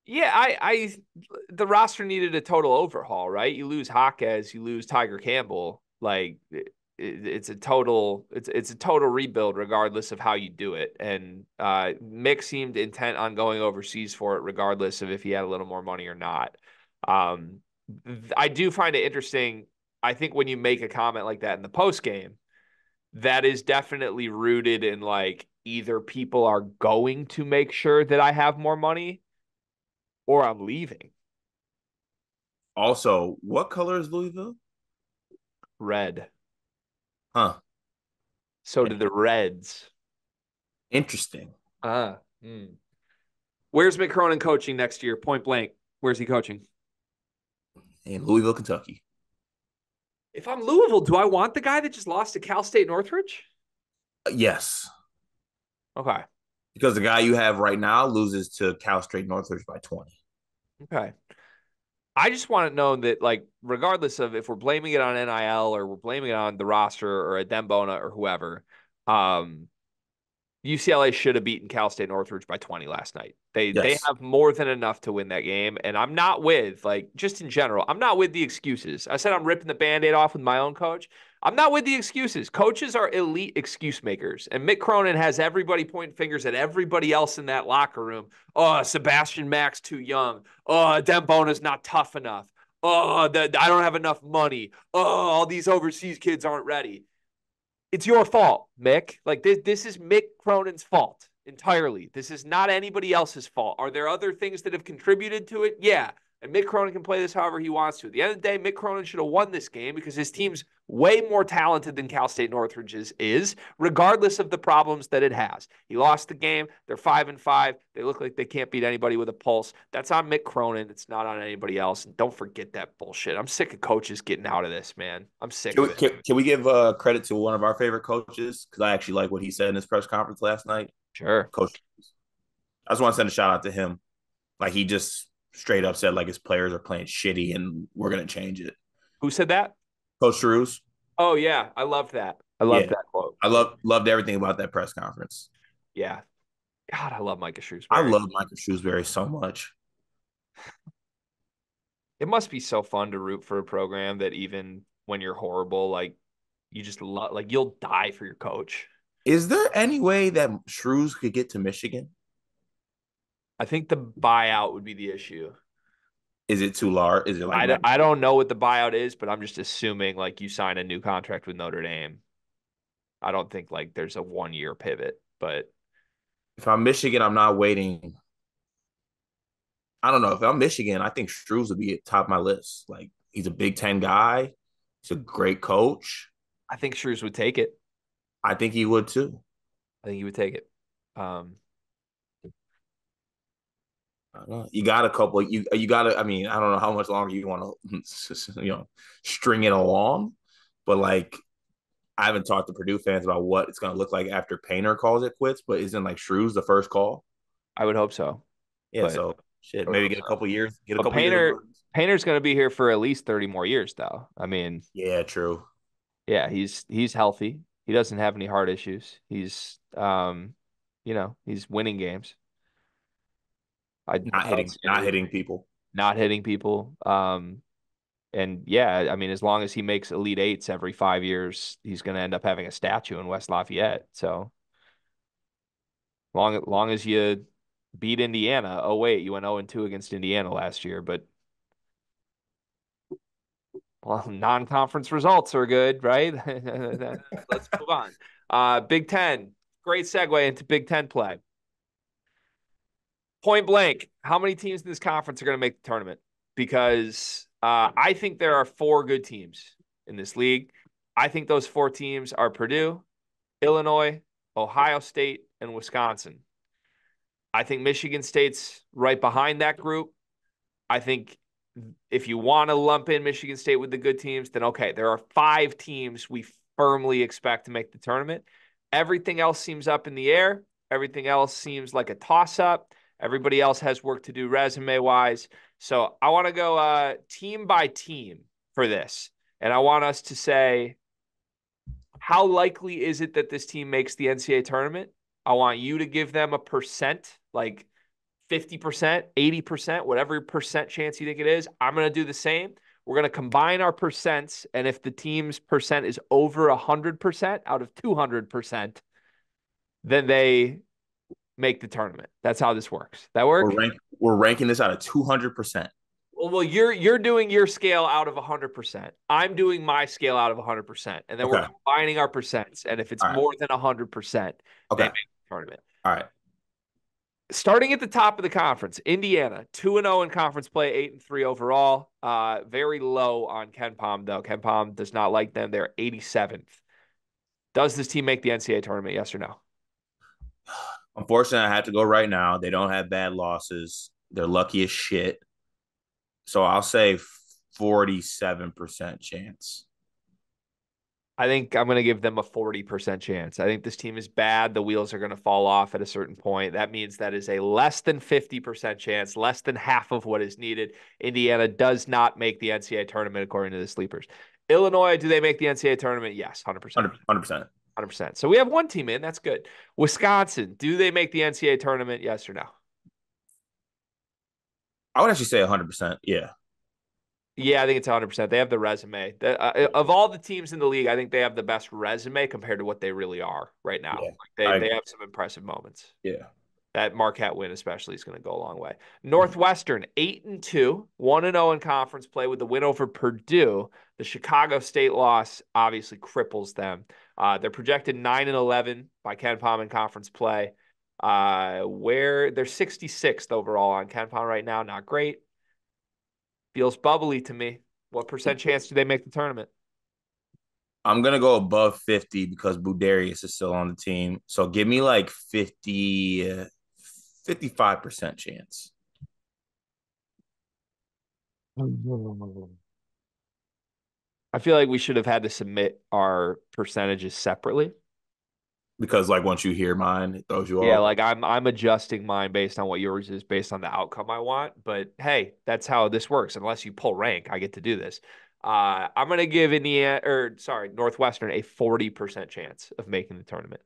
S1: Yeah, I the roster needed a total overhaul, right? You lose Jaquez, you lose Tiger Campbell. Like it's a total rebuild regardless of how you do it. And Mick seemed intent on going overseas for it regardless of if he had a little more money or not. I do find it interesting. I think when you make a comment like that in the post game, that is definitely rooted in like either people are going to make sure that I have more money or I'm leaving.
S2: also, what color is Louisville?
S1: Red.
S2: Huh.
S1: So did the Reds.
S2: Interesting.
S1: Ah. Where's Mick Cronin coaching next year? Point blank. Where's he coaching?
S2: In Louisville, Kentucky.
S1: If I'm Louisville, do I want the guy that just lost to Cal State Northridge?
S2: Yes.
S1: Okay.
S2: Because the guy you have right now loses to Cal State Northridge by 20.
S1: Okay. I just want to know that, like, regardless of if we're blaming it on NIL or we're blaming it on the roster or a Dembona or whoever, UCLA should have beaten Cal State Northridge by 20 last night. They
S2: Yes.
S1: have more than enough to win that game. And I'm not with, like, just in general, I'm not with the excuses. I said I'm ripping the Band-Aid off with my own coach. I'm not with the excuses. Coaches are elite excuse makers. And Mick Cronin has everybody pointing fingers at everybody else in that locker room. Oh, Sebastian Mack's too young. Oh, Dembona's not tough enough. Oh, I don't have enough money. Oh, all these overseas kids aren't ready. It's your fault, Mick. Like this is Mick Cronin's fault entirely. This is not anybody else's fault. Are there other things that have contributed to it? Yeah. And Mick Cronin can play this however he wants to. At the end of the day, Mick Cronin should have won this game because his team's way more talented than Cal State Northridge's is, regardless of the problems that it has. He lost the game. They're 5-5. They look like they can't beat anybody with a pulse. That's on Mick Cronin. It's not on anybody else. And don't forget that bullshit. I'm sick of coaches getting out of this, man. I'm sick of it.
S2: Can we give credit to one of our favorite coaches? Because I actually like what he said in his press conference last night.
S1: Sure.
S2: Coach, I just want to send a shout out to him. Like he just straight up said like his players are playing shitty and we're gonna change it.
S1: Who said that?
S2: Coach Drews.
S1: Oh yeah, I love that. I love that quote.
S2: I loved everything about that press conference.
S1: Yeah. God, I love Micah Shrewsbury.
S2: I love Micah Shrewsbury so much.
S1: It must be so fun to root for a program that even when you're horrible, like you just love, like you'll die for your coach.
S2: Is there any way that Shrews could get to Michigan?
S1: I think the buyout would be the issue.
S2: Is it too large? Is it like
S1: I don't know what the buyout is, but I'm just assuming like you sign a new contract with Notre Dame. I don't think like there's a 1 year pivot, but
S2: if I'm Michigan, I'm not waiting. I don't know. If I'm Michigan, I think Struz would be at top of my list. Like he's a Big Ten guy. He's a great coach.
S1: I think Shrews would take it.
S2: I think he would too.
S1: I think he would take it. Um,
S2: You got a couple. You got to. I mean, I don't know how much longer you want to, string it along, but like I haven't talked to Purdue fans about what it's going to look like after Painter calls it quits. But isn't like Shrews the first call?
S1: I would hope so,
S2: Yeah.
S1: but
S2: So shit,
S1: I would
S2: maybe
S1: hope
S2: get a
S1: so.
S2: couple years. Get a
S1: But
S2: couple years.
S1: Painter's going to be here for at least 30 more years, though. I mean,
S2: Yeah, true.
S1: yeah, he's healthy. He doesn't have any heart issues. He's winning games. I don't see any
S2: Not
S1: reason
S2: hitting people.
S1: not hitting people. And yeah, I mean, as long as he makes Elite Eights every 5 years, he's going to end up having a statue in West Lafayette. So long as you beat Indiana. Oh wait, you went 0-2 against Indiana last year, but well, non-conference results are good, right? Let's move on. Big Ten. Great segue into Big Ten play. Point blank, how many teams in this conference are going to make the tournament? Because I think there are 4 good teams in this league. I think those 4 teams are Purdue, Illinois, Ohio State, and Wisconsin. I think Michigan State's right behind that group. I think if you want to lump in Michigan State with the good teams, then okay, there are 5 teams we firmly expect to make the tournament. Everything else seems up in the air. Everything else seems like a toss-up. Everybody else has work to do resume-wise. So I want to go team by team for this. And I want us to say, how likely is it that this team makes the NCAA tournament? I want you to give them a percent, like 50%, 80%, whatever percent chance you think it is. I'm going to do the same. We're going to combine our percents. And if the team's percent is over 100% out of 200%, then they make the tournament. That's how this works. That work?
S2: We're ranking this out of 200%.
S1: Well, you're doing your scale out of 100%. I'm doing my scale out of 100%. And then we're combining our percents. And if it's more than 100%, they make the tournament.
S2: All right.
S1: Starting at the top of the conference, Indiana, 2-0 in conference play, 8-3 overall. Very low on KenPom, though. KenPom does not like them. They're 87th. Does this team make the NCAA tournament, yes or no?
S2: Unfortunately, I have to go right now. They don't have bad losses. They're lucky as shit. So I'll say 47% chance.
S1: I think I'm going to give them a 40% chance. I think this team is bad. The wheels are going to fall off at a certain point. That means that is a less than 50% chance, less than half of what is needed. Indiana does not make the NCAA tournament according to the sleepers. Illinois, do they make the NCAA tournament? Yes, 100%.
S2: 100%.
S1: 100%. So we have 1 team in. That's good. Wisconsin, do they make the NCAA tournament? Yes or no?
S2: I would actually say 100%. Yeah.
S1: Yeah, I think it's 100%. They have the resume. Of all the teams in the league, I think they have the best resume compared to what they really are right now.
S2: Yeah,
S1: they have some impressive moments.
S2: Yeah.
S1: That Marquette win especially is going to go a long way. Northwestern, 8-2, 1-0 in conference play with the win over Purdue. The Chicago State loss obviously cripples them. They're projected 9-11 by KenPom in conference play. Where they're 66th overall on KenPom right now. Not great. Feels bubbly to me. What percent chance do they make the tournament?
S2: I'm going to go above 50 because Budarius is still on the team. So give me like 55% chance.
S1: I feel like we should have had to submit our percentages separately.
S2: Because like once you hear mine, it throws you off.
S1: Yeah, like I'm adjusting mine based on what yours is based on the outcome I want. But hey, that's how this works. Unless you pull rank, I get to do this. I'm gonna give Northwestern a 40% chance of making the tournament.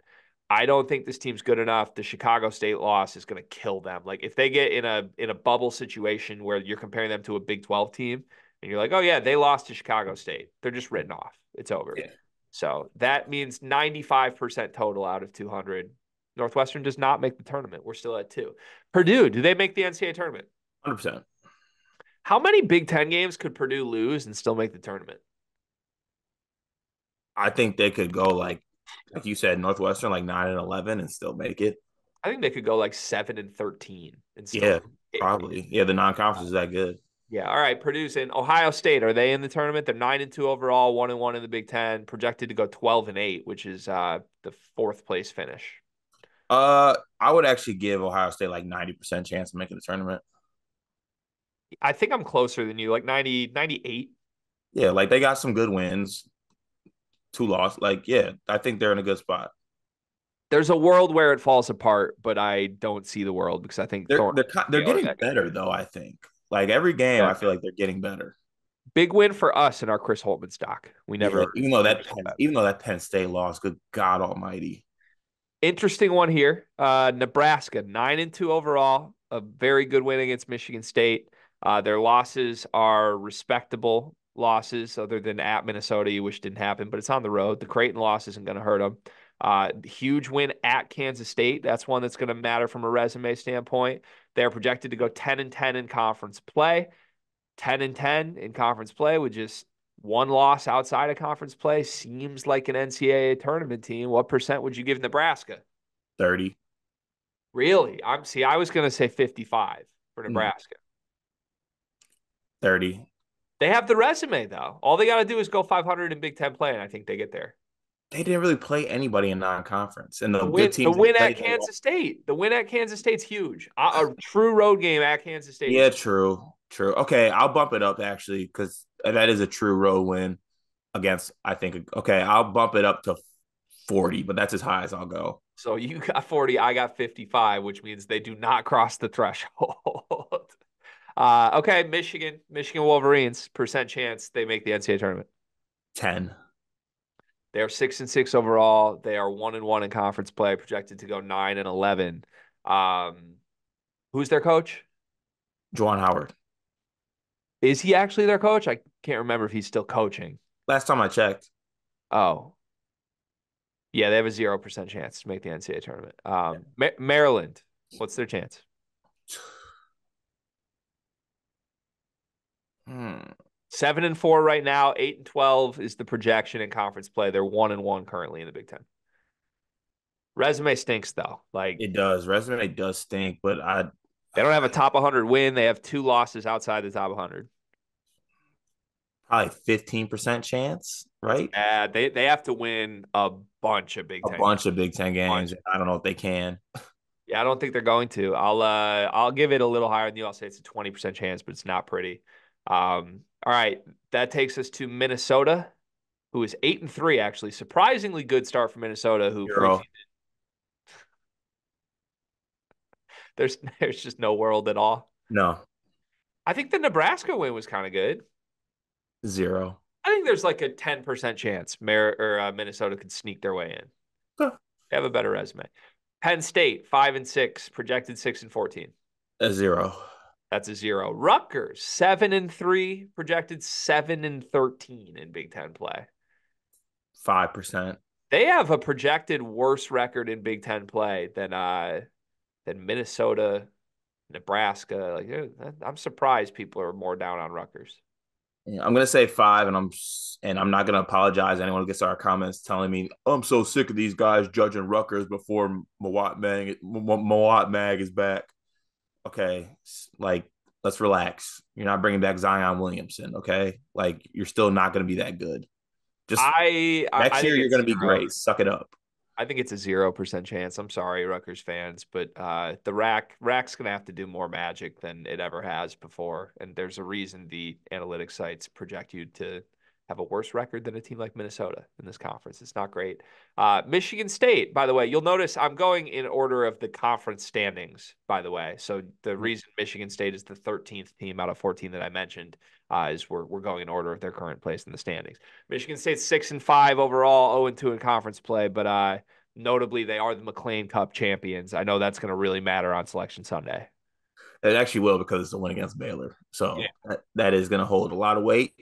S1: I don't think this team's good enough. The Chicago State loss is gonna kill them. Like if they get in a bubble situation where you're comparing them to a Big 12 team and you're like, oh yeah, they lost to Chicago State. They're just written off. It's over.
S2: Yeah.
S1: So that means 95% total out of 200. Northwestern does not make the tournament. We're still at 2. Purdue, do they make the NCAA tournament?
S2: 100%.
S1: How many Big Ten games could Purdue lose and still make the tournament?
S2: I think they could go like you said, Northwestern like 9-11 and still make it.
S1: I think they could go like 7-13 and still.
S2: Yeah, probably. Yeah, the non-conference is that good.
S1: Yeah. All right. Purdue's in. Ohio State, are they in the tournament? They're 9-2 overall, 1-1 in the Big Ten, projected to go 12-8, which is the 4th place finish.
S2: I would actually give Ohio State like 90% chance of making the tournament.
S1: I think I'm closer than you, like 90, 98.
S2: Yeah, like they got some good wins, 2 losses. Like, yeah, I think they're in a good spot.
S1: There's a world where it falls apart, but I don't see the world because I think
S2: they're getting better though. I think like every game, I feel like they're getting better.
S1: Big win for us in our Chris Holtman stock. We never,
S2: even though that Penn State loss, good God Almighty.
S1: Interesting one here. Nebraska 9-2 overall, a very good win against Michigan State. Their losses are respectable losses, other than at Minnesota, which didn't happen, but it's on the road. The Creighton loss isn't going to hurt them. Huge win at Kansas State. That's one that's going to matter from a resume standpoint. They're projected to go 10-10 in conference play. 10-10 in conference play with just one loss outside of conference play seems like an NCAA tournament team. What percent would you give Nebraska?
S2: 30.
S1: Really? I was going to say 55 for Nebraska.
S2: 30.
S1: They have the resume, though. All they got to do is go 500 in Big Ten play, and I think they get there.
S2: They didn't really play anybody in non-conference. And the
S1: win at Kansas State. The win at Kansas State's huge. A true road game at Kansas State.
S2: Yeah, true. Okay, I'll bump it up, actually, because that is a true road win against, I think. Okay, I'll bump it up to 40, but that's as high as I'll go.
S1: So you got 40, I got 55, which means they do not cross the threshold. Okay, Michigan Wolverines, percent chance they make the NCAA tournament.
S2: 10.
S1: They are 6-6 overall. They are 1-1 in conference play, projected to go 9-11. Who's their coach?
S2: Juwan Howard.
S1: Is he actually their coach? I can't remember if he's still coaching.
S2: Last time I checked.
S1: Oh. Yeah, they have a 0% chance to make the NCAA tournament. Maryland, what's their chance? 7-4 right now. 8-12 is the projection in conference play. They're 1-1 currently in the Big Ten. Resume stinks though. Like
S2: it does. Resume does stink, but
S1: they don't have a top 100 win. They have 2 losses outside the top 100.
S2: Probably 15% chance, right?
S1: They have to win a bunch of Big
S2: Ten games. I don't know if they can.
S1: Yeah, I don't think they're going to. I'll give it a little higher than you. I'll say it's a 20% chance, but it's not pretty. All right, that takes us to Minnesota, who is 8-3 actually. Surprisingly good start for Minnesota, who there's just no world at all.
S2: No.
S1: I think the Nebraska win was kind of good.
S2: 0.
S1: I think there's like a 10% chance Minnesota could sneak their way in. Huh. They have a better resume. Penn State 5-6, projected 6-14.
S2: A 0.
S1: That's a 0. Rutgers 7-3, projected 7-13 in Big Ten play.
S2: 5%.
S1: They have a projected worse record in Big Ten play than Minnesota, Nebraska. Like, I'm surprised people are more down on Rutgers.
S2: Yeah, I'm gonna say 5, and I'm not gonna apologize to anyone who gets our comments telling me I'm so sick of these guys judging Rutgers before Mawat Mag is back. Okay, like let's relax. You're not bringing back Zion Williamson, okay? Like you're still not gonna be that good. Just next year you're gonna be great. Suck it up.
S1: I think it's a 0% chance. I'm sorry, Rutgers fans, but the Rack's going to have to do more magic than it ever has before. And there's a reason the analytics sites project you to have a worse record than a team like Minnesota in this conference. It's not great. Michigan State, by the way, you'll notice I'm going in order of the conference standings, by the way. So the reason Michigan State is the 13th team out of 14 that I mentioned is we're going in order of their current place in the standings. Michigan State's 6-5 overall, 0-2 in conference play, but notably they are the McLean Cup champions. I know that's going to really matter on Selection Sunday.
S2: It actually will, because it's a win against Baylor. So that is going to hold a lot of weight.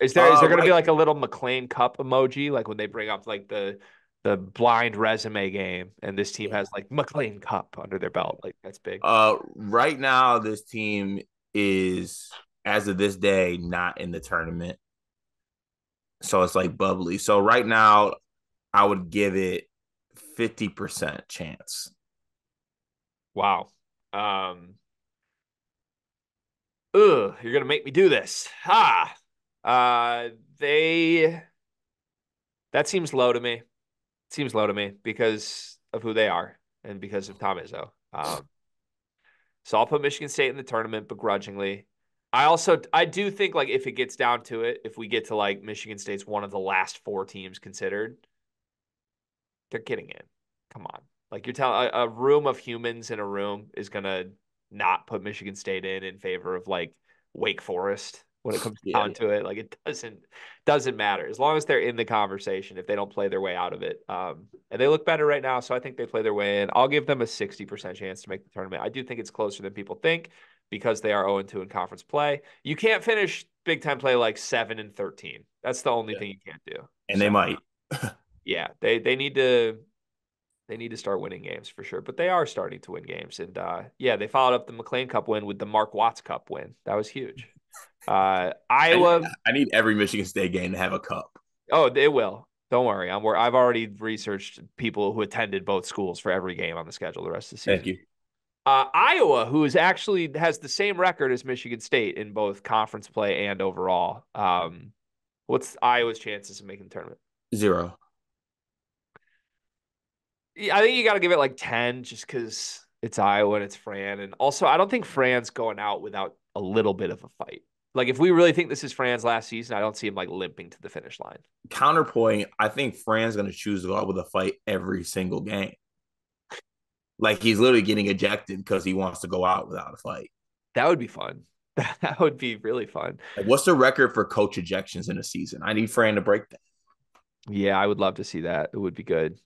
S1: Is there going to be like a little McLean Cup emoji, like when they bring up like the the blind resume game, and this team has like McLean Cup under their belt. Like that's big.
S2: Right now, this team is, as of this day, not in the tournament. So it's like bubbly. So right now, I would give it 50% chance.
S1: Wow. Ugh, you're gonna make me do this. They that seems low to me. Seems low to me because of who they are and because of Tom Izzo. So I'll put Michigan State in the tournament begrudgingly. I do think like if it gets down to it, if we get to like Michigan State's one of the last 4 teams considered, they're getting in. Come on. Like you're telling a room of humans in a room is gonna not put Michigan State in favor of like Wake Forest when it comes down to it. Like it doesn't matter as long as they're in the conversation. If they don't play their way out of it, and they look better right now, so I think they play their way in. I'll give them a 60% chance to make the tournament. I do think it's closer than people think because they are 0-2 in conference play. You can't finish Big Ten play like 7-13. That's the only thing you can't do.
S2: And they might.
S1: Yeah, they need to start winning games for sure, but they are starting to win games. And they followed up the McLean Cup win with the Mark Watts Cup win. That was huge. Iowa.
S2: I need every Michigan State game to have a cup.
S1: Oh, it will. Don't worry. I've already researched people who attended both schools for every game on the schedule the rest of the season.
S2: Thank you.
S1: Iowa, who actually has the same record as Michigan State in both conference play and overall. What's Iowa's chances of making the tournament?
S2: 0.
S1: I think you got to give it like 10 just because it's Iowa and it's Fran. And also, I don't think Fran's going out without a little bit of a fight. Like, if we really think this is Fran's last season, I don't see him like limping to the finish line.
S2: Counterpoint, I think Fran's going to choose to go out with a fight every single game. Like, he's literally getting ejected because he wants to go out without a fight.
S1: That would be fun. That would be really fun.
S2: Like, what's the record for coach ejections in a season? I need Fran to break that.
S1: Yeah, I would love to see that. It would be good.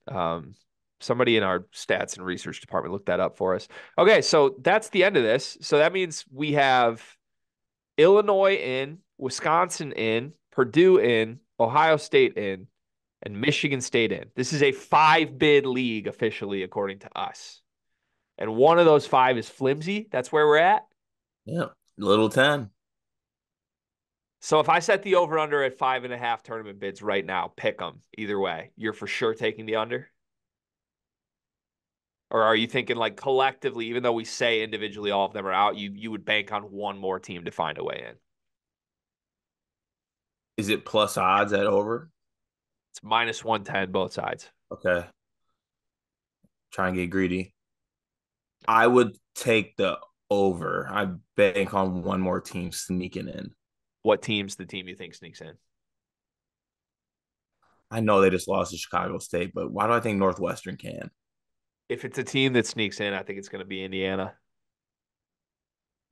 S1: Somebody in our stats and research department looked that up for us. Okay, so that's the end of this. So that means we have Illinois in, Wisconsin in, Purdue in, Ohio State in, and Michigan State in. This is a 5-bid league officially, according to us. And one of those 5 is flimsy. That's where we're at.
S2: Yeah, little 10.
S1: So if I set the over-under at 5.5 tournament bids right now, pick them either way. You're for sure taking the under? Or are you thinking like collectively, even though we say individually all of them are out, you would bank on one more team to find a way in?
S2: Is it plus odds at over?
S1: It's -110 both sides.
S2: Okay. Try and get greedy. I would take the over. I bank on one more team sneaking in.
S1: What team's the team you think sneaks in?
S2: I know they just lost to Chicago State, but why do I think Northwestern can?
S1: If it's a team that sneaks in, I think it's going to be Indiana.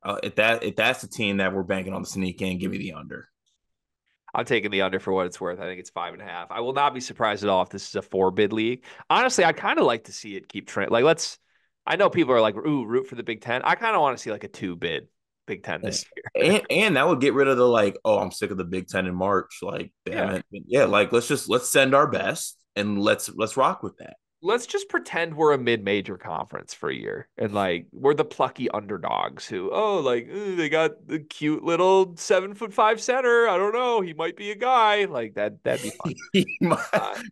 S2: If that's the team that we're banking on the sneak in, give me the under.
S1: I'm taking the under for what it's worth. I think it's 5.5. I will not be surprised at all if this is a 4-bid league. Honestly, I kind of like to see it keep trend. Like I know people are like, ooh, root for the Big Ten. I kind of want to see like a 2-bid Big Ten this
S2: year. And that would get rid of the like, oh, I'm sick of the Big Ten in March. Like, damn it. Yeah, like let's send our best and let's rock with that.
S1: Let's just pretend we're a mid-major conference for a year and like we're the plucky underdogs who they got the cute little 7'5" center. I don't know, he might be a guy. Like that'd be fun.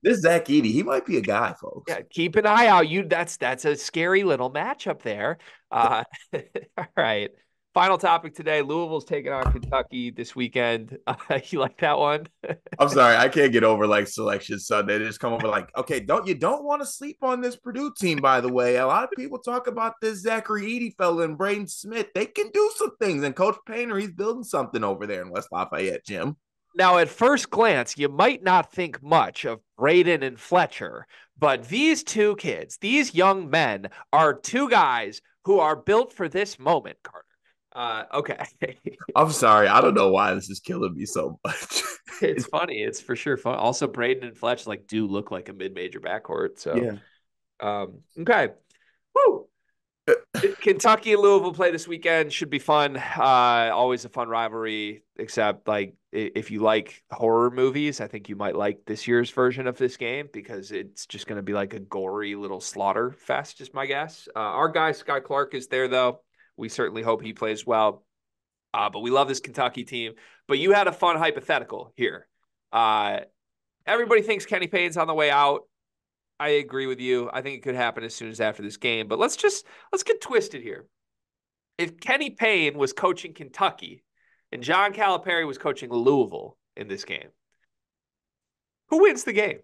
S2: This Zach Edey, he might be a guy, folks.
S1: Yeah, keep an eye out. That's a scary little matchup there. All right. Final topic today. Louisville's taking on Kentucky this weekend. You like that one?
S2: I'm sorry. I can't get over like Selection Sunday. They just come over like, okay, don't want to sleep on this Purdue team, by the way. A lot of people talk about this Zachary Edey fella and Braden Smith. They can do some things. And Coach Painter, he's building something over there in West Lafayette, Jim.
S1: Now, at first glance, you might not think much of Braden and Fletcher, but these two kids, these young men, are two guys who are built for this moment, Carter. Okay.
S2: I'm sorry. I don't know why this is killing me so much.
S1: It's funny. It's for sure fun. Also, Braden and Fletch do look like a mid-major backcourt. So,
S2: yeah.
S1: Okay. Woo. Kentucky and Louisville play this weekend. Should be fun. Always a fun rivalry, except like if you like horror movies, I think you might like this year's version of this game because it's just going to be like a gory little slaughter fest, is my guess. Our guy, Sky Clark, is there, though. We certainly hope he plays well. But we love this Kentucky team. But you had a fun hypothetical here. Everybody thinks Kenny Payne's on the way out. I agree with you. I think it could happen as soon as after this game. But let's get twisted here. If Kenny Payne was coaching Kentucky and John Calipari was coaching Louisville in this game, who wins the game?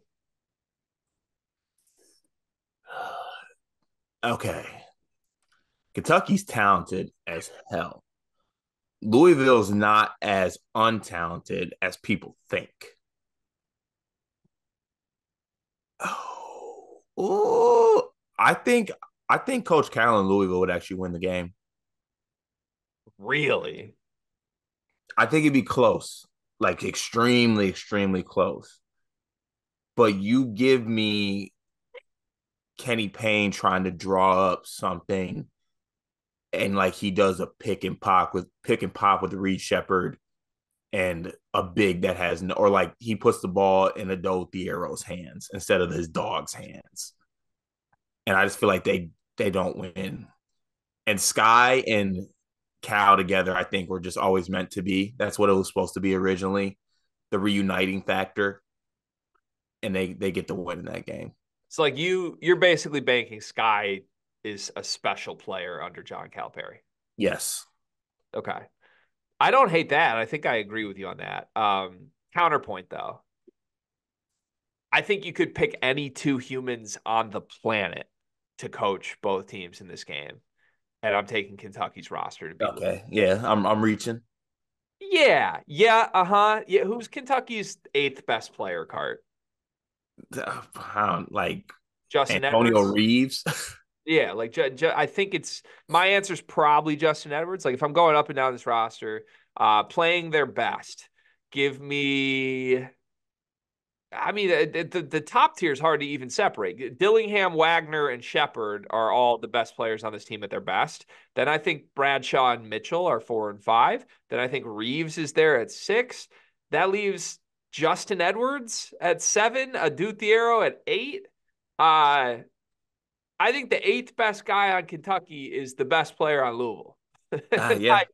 S2: Okay. Kentucky's talented as hell. Louisville's not as untalented as people think. Oh, I think Coach Cal in Louisville would actually win the game.
S1: Really?
S2: I think it'd be close, like extremely, extremely close. But you give me Kenny Payne trying to draw up something, and like he does a pick and pop with Reed Shepherd and a big that has no, or like he puts the ball in Adol Thiero's hands instead of his dog's hands. And I just feel like they don't win. And Sky and Cal together, I think, were just always meant to be. That's what it was supposed to be originally, the reuniting factor. And they get the win in that game.
S1: It's like you're basically banking Sky is a special player under John Calipari.
S2: Yes.
S1: Okay. I don't hate that. I think I agree with you on that. Counterpoint, though. I think you could pick any two humans on the planet to coach both teams in this game. And I'm taking Kentucky's roster to be
S2: okay. Yeah, I'm reaching.
S1: Yeah. Yeah. Yeah. Who's Kentucky's 8th best player, Cart?
S2: Like
S1: Justin
S2: Antonio
S1: Edwards?
S2: Reeves.
S1: Yeah, like I think it's my answer is probably Justin Edwards. Like if I'm going up and down this roster, playing their best, give me. I mean, the top tier is hard to even separate. Dillingham, Wagner, and Shepard are all the best players on this team at their best. Then I think Bradshaw and Mitchell are 4 and 5. Then I think Reeves is there at 6. That leaves Justin Edwards at 7, Adou Thiero at 8. I think the 8th best guy on Kentucky is the best player on Louisville.
S2: Yeah.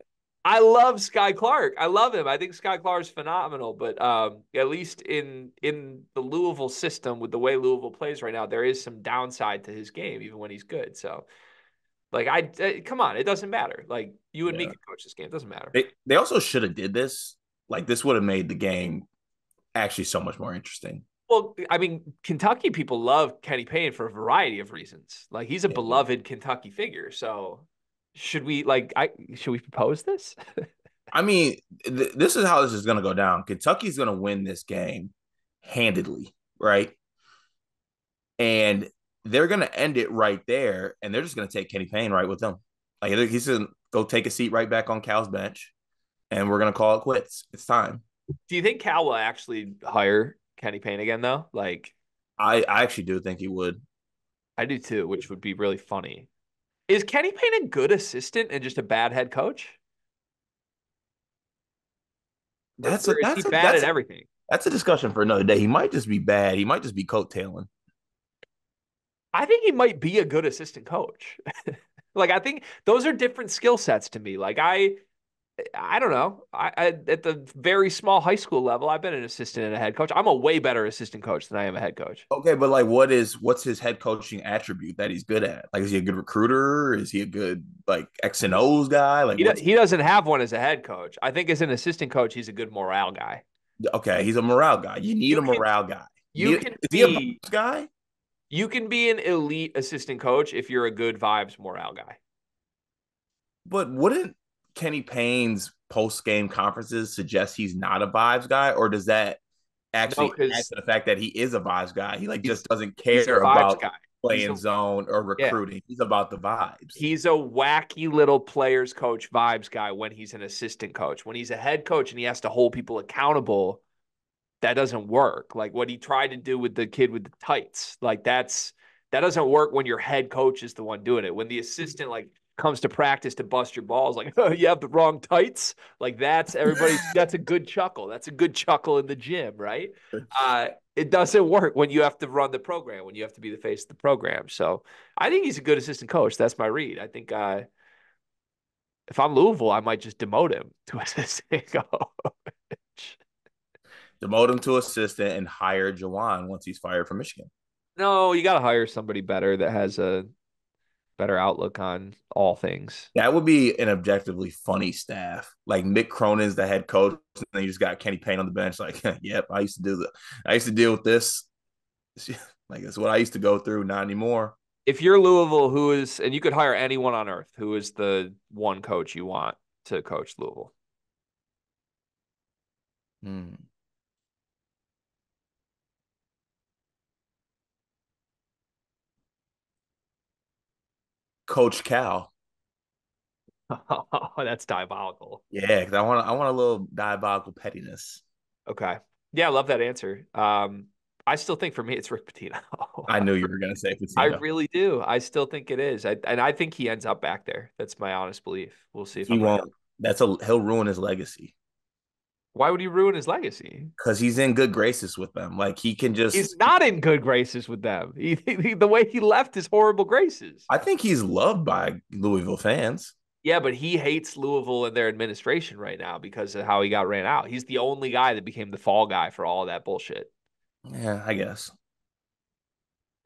S1: I love Sky Clark. I love him. I think Sky Clark's phenomenal. But at least in the Louisville system, with the way Louisville plays right now, there is some downside to his game, even when he's good. So, like, come on, it doesn't matter. Like, you and me can coach this game. It doesn't matter.
S2: They also should have did this. Like, this would have made the game actually so much more interesting.
S1: Well, I mean, Kentucky people love Kenny Payne for a variety of reasons. Like, he's a beloved Kentucky figure. So, should we propose this?
S2: I mean, this is how this is going to go down. Kentucky's going to win this game handedly, right? And they're going to end it right there, and they're just going to take Kenny Payne right with them. Like he's going to go take a seat right back on Cal's bench, and we're going to call it quits. It's time.
S1: Do you think Cal will actually hire Kenny Payne again, though? Like,
S2: I actually do think he would.
S1: I do too, which would be really funny. Is Kenny Payne a good assistant and just a bad head coach?
S2: That's
S1: bad at everything.
S2: That's a discussion for another day. He might just be bad. He might just be coattailing.
S1: I think he might be a good assistant coach. Like, I think those are different skill sets to me. Like, I don't know. I at the very small high school level, I've been an assistant and a head coach. I'm a way better assistant coach than I am a head coach.
S2: Okay, but like, what's his head coaching attribute that he's good at? Like, is he a good recruiter? Is he a good like X and O's guy? Like,
S1: he doesn't have one as a head coach. I think as an assistant coach, he's a good morale guy.
S2: Okay, he's a morale guy. You need a morale guy. Is he a vibes guy?
S1: You can be an elite assistant coach if you're a good vibes morale guy.
S2: But wouldn't Kenny Payne's post-game conferences suggest he's not a vibes guy, or does that actually add to the fact that he is a vibes guy? He like just doesn't care about playing zone or recruiting. Yeah. He's about the vibes.
S1: He's a wacky little players coach vibes guy when he's an assistant coach. When he's a head coach and he has to hold people accountable, that doesn't work. Like what he tried to do with the kid with the tights, like that doesn't work when your head coach is the one doing it. When the assistant, like comes to practice to bust your balls, like, oh, you have the wrong tights. Like that's a good chuckle. That's a good chuckle in the gym, right? It doesn't work when you have to run the program, when you have to be the face of the program. So I think he's a good assistant coach. That's my read. I think if I'm Louisville, I might just demote him to assistant coach.
S2: Demote him to assistant and hire Jawan once he's fired from Michigan.
S1: No, you got to hire somebody better that has a better outlook on all things.
S2: That would be an objectively funny staff. Like Mick Cronin's the head coach, and then you just got Kenny Payne on the bench. Like, yep, I used to deal with this. Like that's what I used to go through. Not anymore.
S1: If you're Louisville, and you could hire anyone on earth, who is the one coach you want to coach Louisville?
S2: Hmm. Coach Cal.
S1: Oh, that's diabolical.
S2: Yeah, because I want a little diabolical pettiness.
S1: Okay. Yeah, I love that answer. I still think for me it's Rick Pitino.
S2: I knew you were gonna say
S1: I
S2: Patino.
S1: really do. I still think it is. And I think he ends up back there. That's my honest belief. We'll see if
S2: He
S1: I'm right.
S2: won't. He'll ruin his legacy
S1: Why would he ruin his legacy?
S2: because he's in good graces with them. Like he can
S1: He's
S2: just.
S1: not in good graces with them. The way he left is horrible graces.
S2: I think he's loved by Louisville fans.
S1: Yeah, but he hates Louisville and their administration right now because of how he got ran out. He's the only guy that became the fall guy for all of that bullshit.
S2: Yeah, I guess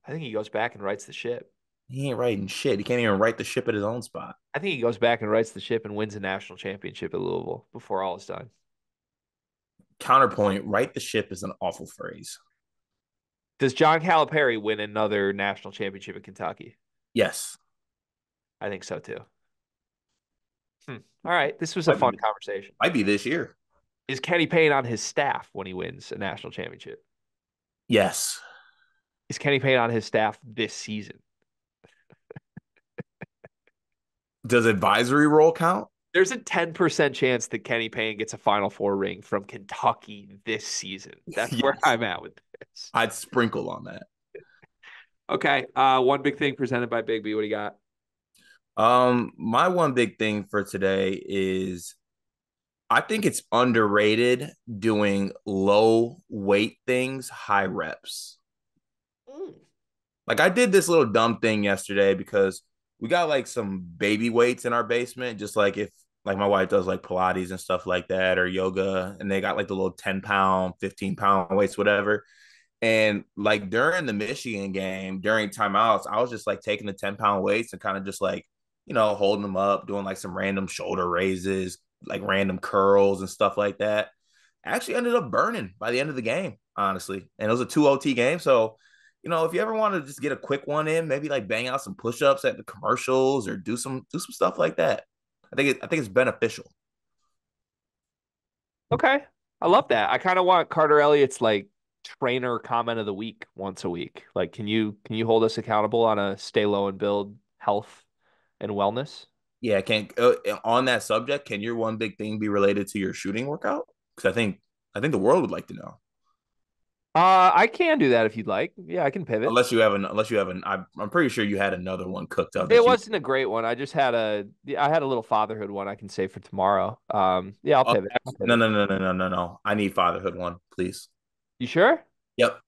S1: I think he goes back and rights the ship.
S2: he ain't writing shit. He can't even write the ship at his own spot.
S1: I think he goes back and rights the ship and wins a national championship at Louisville before all is done.
S2: Counterpoint: right the ship is an awful phrase.
S1: Does John Calipari win another national championship at Kentucky?
S2: Yes,
S1: I think so too. All right, this was a
S2: might
S1: fun
S2: be,
S1: conversation.
S2: might be this year.
S1: Is Kenny Payne on his staff when he wins a national championship?
S2: Yes.
S1: Is Kenny Payne on his staff this season?
S2: Does advisory role count?
S1: There's a 10% chance that Kenny Payne gets a Final Four ring from Kentucky this season. That's
S2: Yes.
S1: where I'm at with this.
S2: I'd sprinkle on that.
S1: Okay. One big thing presented by Big B. What do you got?
S2: My one big thing for today is I think it's underrated doing low weight things, high reps.
S1: Mm.
S2: Like I did this little dumb thing yesterday because we got like some baby weights in our basement, just like if like my wife does like Pilates and stuff like that or yoga, and they got like the little 10 pound, 15 pound weights, whatever. And like during the Michigan game, during timeouts, I was just like taking the 10 pound weights and kind of just like, holding them up, doing like some random shoulder raises, like random curls and stuff like that. Actually ended up burning by the end of the game, honestly. And it was a 2 OT game. So, if you ever want to just get a quick one in, maybe like bang out some push-ups at the commercials or do some stuff like that. I think it's beneficial.
S1: Okay. I love that. I kind of want Carter Elliott's like trainer comment of the week once a week. Like, can you hold us accountable on a stay low and build health and wellness?
S2: Yeah, can on that subject, can your one big thing be related to your shooting workout? Because I think the world would like to know.
S1: I can do that if you'd like. Yeah, I can pivot.
S2: Unless you have an, I'm pretty sure you had another one cooked up
S1: It
S2: that you.
S1: wasn't a great one. I had a little fatherhood one I can save for tomorrow. Yeah, I'll
S2: Oh,
S1: pivot. I'll
S2: no,
S1: pivot.
S2: no, no, no, no, no, no. I need fatherhood one, please.
S1: You sure?
S2: Yep.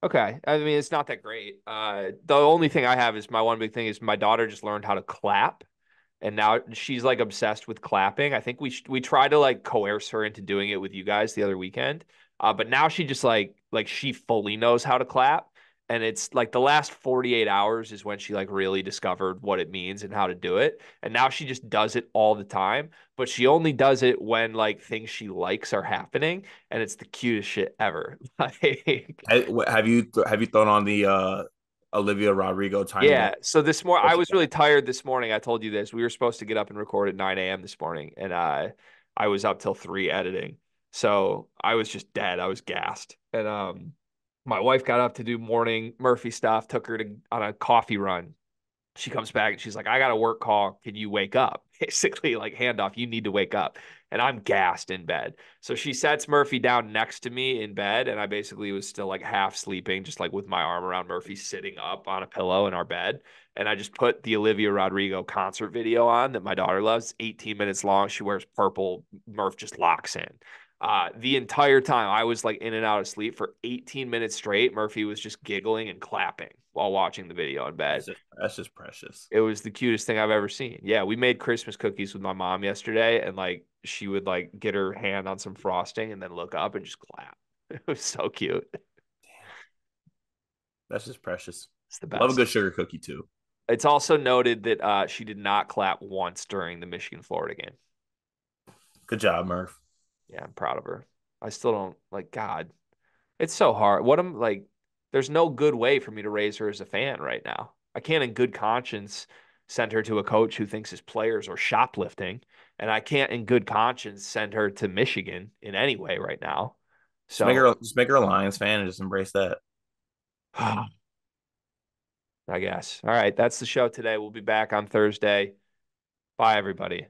S1: Okay. I mean, it's not that great. The only thing I have is my one big thing is my daughter just learned how to clap, and now she's like obsessed with clapping. I think we tried to like coerce her into doing it with you guys the other weekend, but now she just like she fully knows how to clap, and it's like the last 48 hours is when she like really discovered what it means and how to do it, and now she just does it all the time. But she only does it when like things she likes are happening, and it's the cutest shit ever. Like.
S2: Have you thrown on the Olivia Rodrigo tiny
S1: Yeah.
S2: desk?
S1: So this morning, I was really tired this morning. I told you this. We were supposed to get up and record at 9 a.m. this morning, and I was up till 3 editing. So I was just dead. I was gassed. And my wife got up to do morning Murphy stuff, took her on a coffee run. She comes back and she's like, I got a work call. Can you wake up? Basically, like handoff, you need to wake up. And I'm gassed in bed. So she sets Murphy down next to me in bed. And I basically was still like half sleeping, just like with my arm around Murphy sitting up on a pillow in our bed. And I just put the Olivia Rodrigo concert video on that my daughter loves, 18 minutes long. She wears purple. Murph just locks in. The entire time I was like in and out of sleep for 18 minutes straight. Murphy was just giggling and clapping while watching the video in bed.
S2: That's just precious.
S1: It was the cutest thing I've ever seen. Yeah, we made Christmas cookies with my mom yesterday, and like she would like get her hand on some frosting and then look up and just clap. It was so cute.
S2: That's just precious.
S1: It's the
S2: Love a
S1: best.
S2: good sugar cookie too.
S1: It's also noted that she did not clap once during the Michigan-Florida game.
S2: Good job, Murph.
S1: Yeah, I'm proud of her. I still don't like God. It's so hard. What am like there's no good way for me to raise her as a fan right now. I can't in good conscience send her to a coach who thinks his players are shoplifting, and I can't in good conscience send her to Michigan in any way right now. So
S2: Just make her a Lions fan and just embrace that.
S1: I guess. All right, that's the show today. We'll be back on Thursday. Bye everybody.